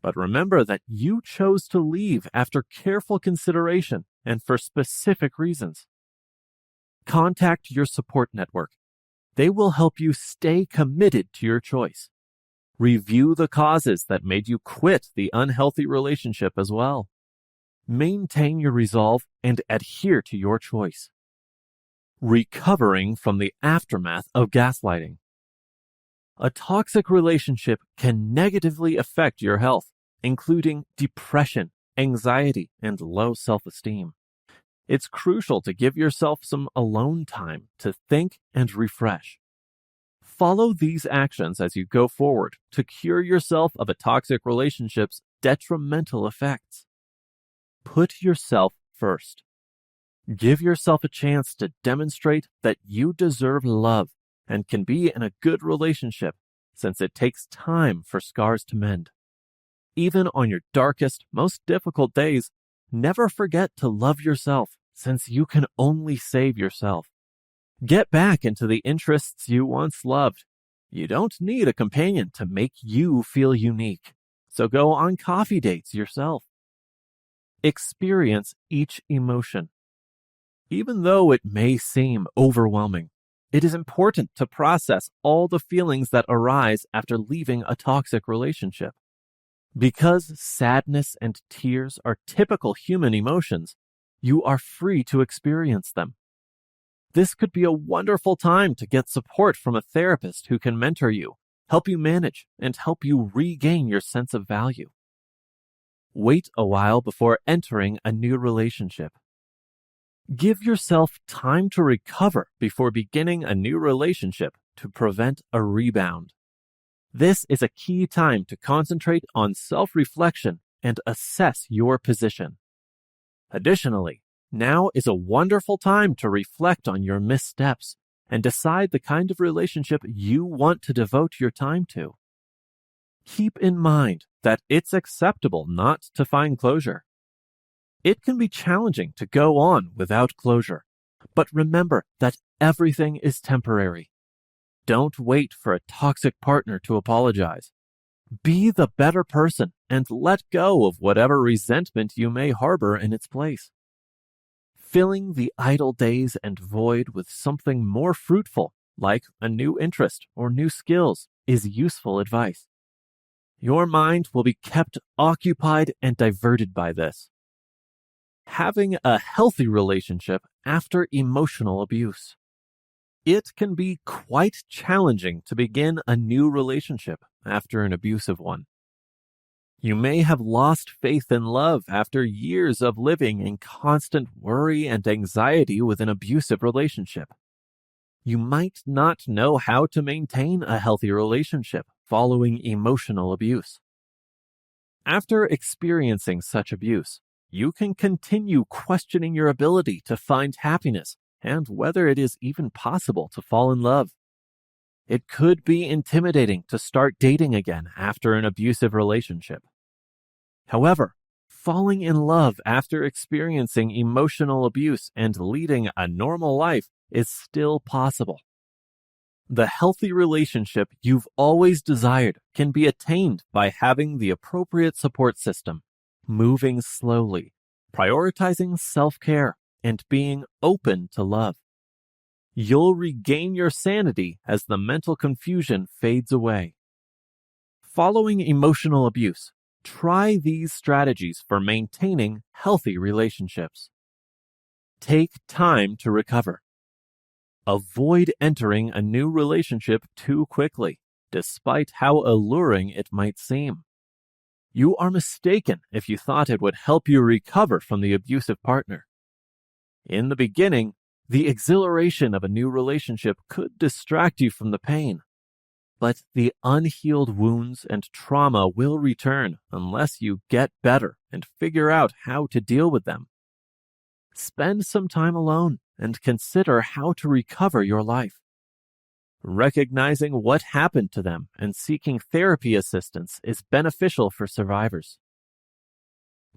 but remember that you chose to leave after careful consideration and for specific reasons. Contact your support network. They will help you stay committed to your choice. Review the causes that made you quit the unhealthy relationship as well. Maintain your resolve and adhere to your choice. Recovering from the aftermath of gaslighting. A toxic relationship can negatively affect your health, including depression, anxiety, and low self-esteem. It's crucial to give yourself some alone time to think and refresh. Follow these actions as you go forward to cure yourself of a toxic relationship's detrimental effects. Put yourself first. Give yourself a chance to demonstrate that you deserve love and can be in a good relationship, since it takes time for scars to mend. Even on your darkest, most difficult days, never forget to love yourself, since you can only save yourself. Get back into the interests you once loved. You don't need a companion to make you feel unique, so go on coffee dates yourself. Experience each emotion. Even though it may seem overwhelming, it is important to process all the feelings that arise after leaving a toxic relationship. Because sadness and tears are typical human emotions, you are free to experience them. This could be a wonderful time to get support from a therapist who can mentor you, help you manage, and help you regain your sense of value. Wait a while before entering a new relationship. Give yourself time to recover before beginning a new relationship to prevent a rebound. This is a key time to concentrate on self-reflection and assess your position. Additionally, now is a wonderful time to reflect on your missteps and decide the kind of relationship you want to devote your time to. Keep in mind that it's acceptable not to find closure. It can be challenging to go on without closure, but remember that everything is temporary. Don't wait for a toxic partner to apologize. Be the better person and let go of whatever resentment you may harbor in its place. Filling the idle days and void with something more fruitful, like a new interest or new skills, is useful advice. Your mind will be kept occupied and diverted by this. Having a healthy relationship after emotional abuse. It can be quite challenging to begin a new relationship after an abusive one. You may have lost faith in love after years of living in constant worry and anxiety with an abusive relationship. You might not know how to maintain a healthy relationship following emotional abuse. After experiencing such abuse, you can continue questioning your ability to find happiness and whether it is even possible to fall in love. It could be intimidating to start dating again after an abusive relationship. However, falling in love after experiencing emotional abuse and leading a normal life is still possible. The healthy relationship you've always desired can be attained by having the appropriate support system, moving slowly, prioritizing self-care, and being open to love. You'll regain your sanity as the mental confusion fades away. Following emotional abuse, try these strategies for maintaining healthy relationships. Take time to recover. Avoid entering a new relationship too quickly, despite how alluring it might seem. You are mistaken if you thought it would help you recover from the abusive partner. In the beginning, the exhilaration of a new relationship could distract you from the pain. But the unhealed wounds and trauma will return unless you get better and figure out how to deal with them. Spend some time alone and consider how to recover your life. Recognizing what happened to them and seeking therapy assistance is beneficial for survivors.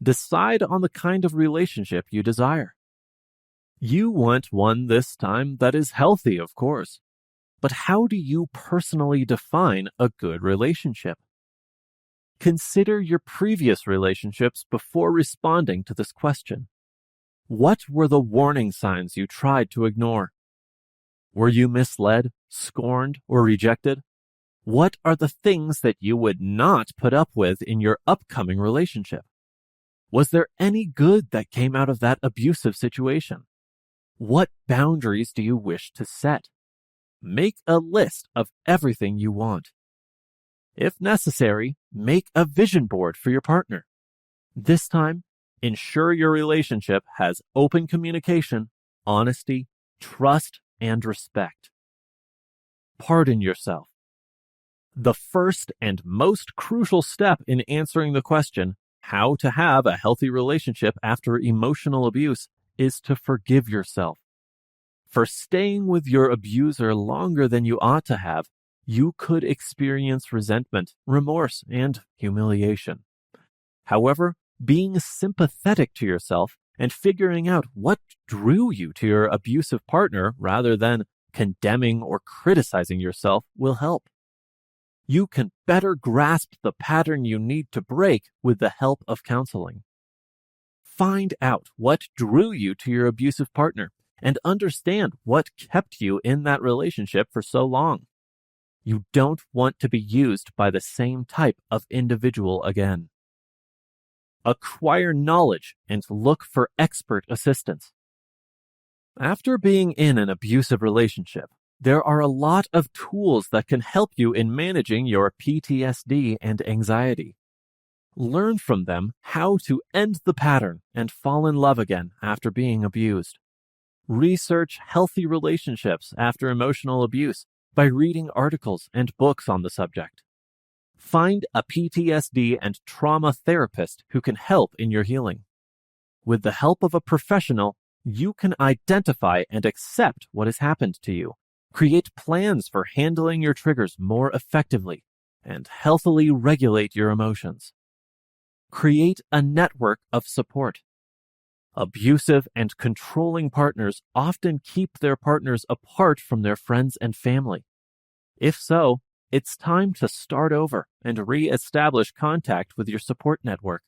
Decide on the kind of relationship you desire. You want one this time that is healthy, of course. But how do you personally define a good relationship? Consider your previous relationships before responding to this question. What were the warning signs you tried to ignore? Were you misled, scorned, or rejected? What are the things that you would not put up with in your upcoming relationship? Was there any good that came out of that abusive situation? What boundaries do you wish to set? Make a list of everything you want. If necessary, make a vision board for your partner. This time, ensure your relationship has open communication, honesty, trust, and respect. Pardon yourself. The first and most crucial step in answering the question, how to have a healthy relationship after emotional abuse, is to forgive yourself. For staying with your abuser longer than you ought to have, you could experience resentment, remorse, and humiliation. However, being sympathetic to yourself and figuring out what drew you to your abusive partner rather than condemning or criticizing yourself will help. You can better grasp the pattern you need to break with the help of counseling. Find out what drew you to your abusive partner and understand what kept you in that relationship for so long. You don't want to be used by the same type of individual again. Acquire knowledge and look for expert assistance. After being in an abusive relationship, there are a lot of tools that can help you in managing your PTSD and anxiety. Learn from them how to end the pattern and fall in love again after being abused. Research healthy relationships after emotional abuse by reading articles and books on the subject. Find a PTSD and trauma therapist who can help in your healing. With the help of a professional, you can identify and accept what has happened to you, create plans for handling your triggers more effectively, and healthily regulate your emotions. Create a network of support. Abusive and controlling partners often keep their partners apart from their friends and family. If so, it's time to start over and re-establish contact with your support network.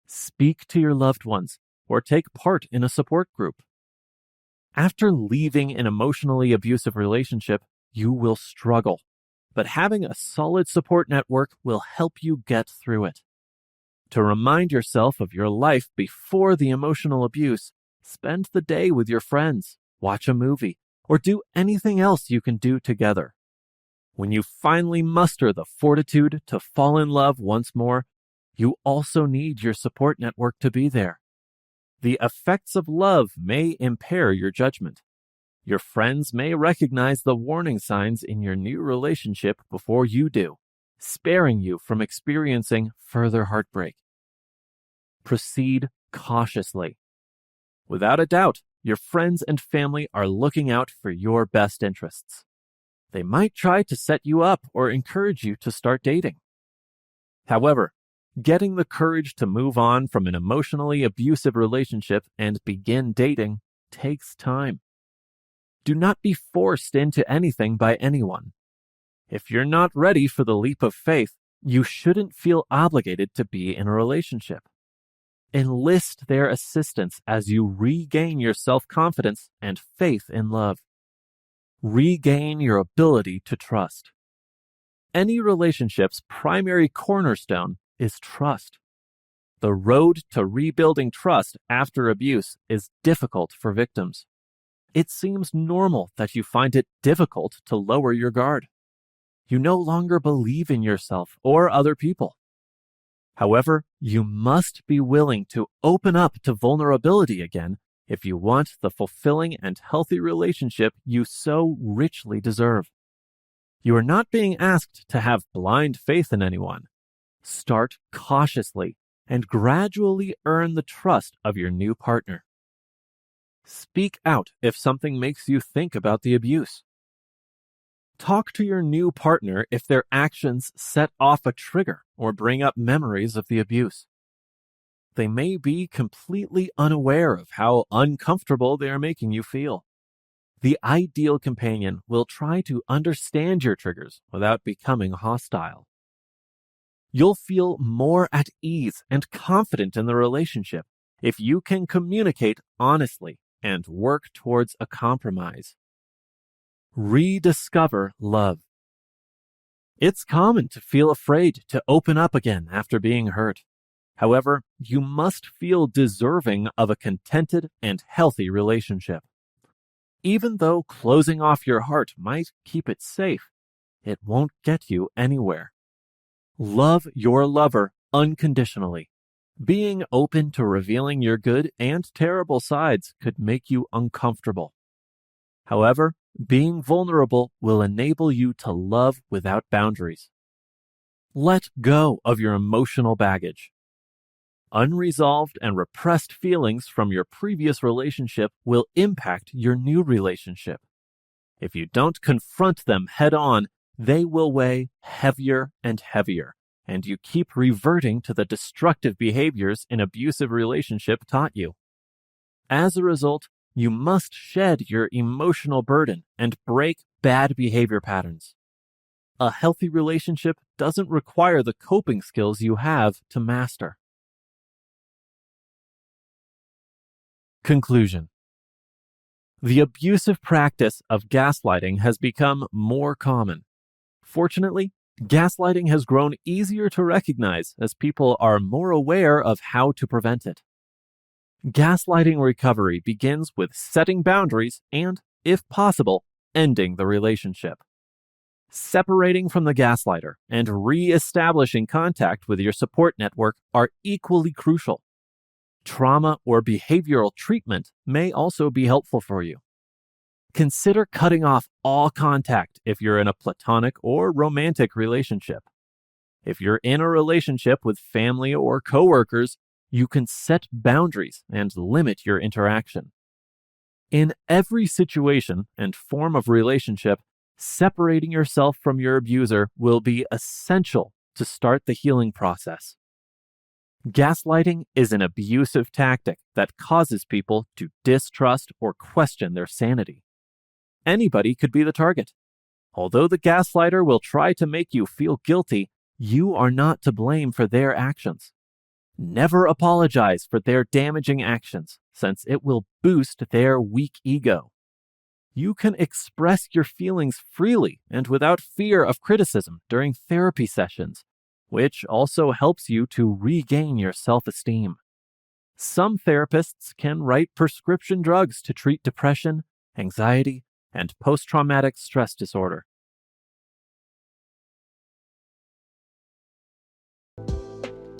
Speak to your loved ones or take part in a support group. After leaving an emotionally abusive relationship, you will struggle, but having a solid support network will help you get through it. To remind yourself of your life before the emotional abuse, spend the day with your friends, watch a movie, or do anything else you can do together. When you finally muster the fortitude to fall in love once more, you also need your support network to be there. The effects of love may impair your judgment. Your friends may recognize the warning signs in your new relationship before you do, sparing you from experiencing further heartbreak. Proceed cautiously. Without a doubt, your friends and family are looking out for your best interests. They might try to set you up or encourage you to start dating. However, getting the courage to move on from an emotionally abusive relationship and begin dating takes time. Do not be forced into anything by anyone. If you're not ready for the leap of faith, you shouldn't feel obligated to be in a relationship. Enlist their assistance as you regain your self-confidence and faith in love. Regain your ability to trust. Any relationship's primary cornerstone is trust. The road to rebuilding trust after abuse is difficult for victims. It seems normal that you find it difficult to lower your guard. You no longer believe in yourself or other people. However, you must be willing to open up to vulnerability again if you want the fulfilling and healthy relationship you so richly deserve. You are not being asked to have blind faith in anyone. Start cautiously and gradually earn the trust of your new partner. Speak out if something makes you think about the abuse. Talk to your new partner if their actions set off a trigger or bring up memories of the abuse. They may be completely unaware of how uncomfortable they are making you feel. The ideal companion will try to understand your triggers without becoming hostile. You'll feel more at ease and confident in the relationship if you can communicate honestly and work towards a compromise. Rediscover love. It's common to feel afraid to open up again after being hurt. However, you must feel deserving of a contented and healthy relationship. Even though closing off your heart might keep it safe, it won't get you anywhere. Love your lover unconditionally. Being open to revealing your good and terrible sides could make you uncomfortable. However, being vulnerable will enable you to love without boundaries. Let go of your emotional baggage. Unresolved and repressed feelings from your previous relationship will impact your new relationship. If you don't confront them head on, they will weigh heavier and heavier, and you keep reverting to the destructive behaviors an abusive relationship taught you. As a result, you must shed your emotional burden and break bad behavior patterns. A healthy relationship doesn't require the coping skills you have to master. Conclusion. The abusive practice of gaslighting has become more common. Fortunately, gaslighting has grown easier to recognize as people are more aware of how to prevent it. Gaslighting recovery begins with setting boundaries and, if possible, ending the relationship. Separating from the gaslighter and re-establishing contact with your support network are equally crucial. Trauma or behavioral treatment may also be helpful for you. Consider cutting off all contact if you're in a platonic or romantic relationship. If you're in a relationship with family or coworkers, you can set boundaries and limit your interaction. In every situation and form of relationship, separating yourself from your abuser will be essential to start the healing process. Gaslighting is an abusive tactic that causes people to distrust or question their sanity. Anybody could be the target. Although the gaslighter will try to make you feel guilty, you are not to blame for their actions. Never apologize for their damaging actions, since it will boost their weak ego. You can express your feelings freely and without fear of criticism during therapy sessions, which also helps you to regain your self-esteem. Some therapists can write prescription drugs to treat depression, anxiety, and post-traumatic stress disorder.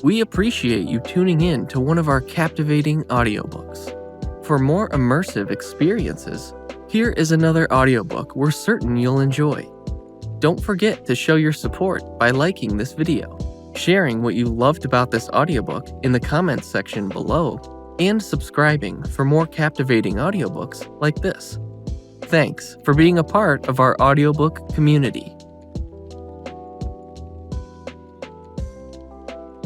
We appreciate you tuning in to one of our captivating audiobooks. For more immersive experiences, here is another audiobook we're certain you'll enjoy. Don't forget to show your support by liking this video, sharing what you loved about this audiobook in the comments section below, and subscribing for more captivating audiobooks like this. Thanks for being a part of our audiobook community.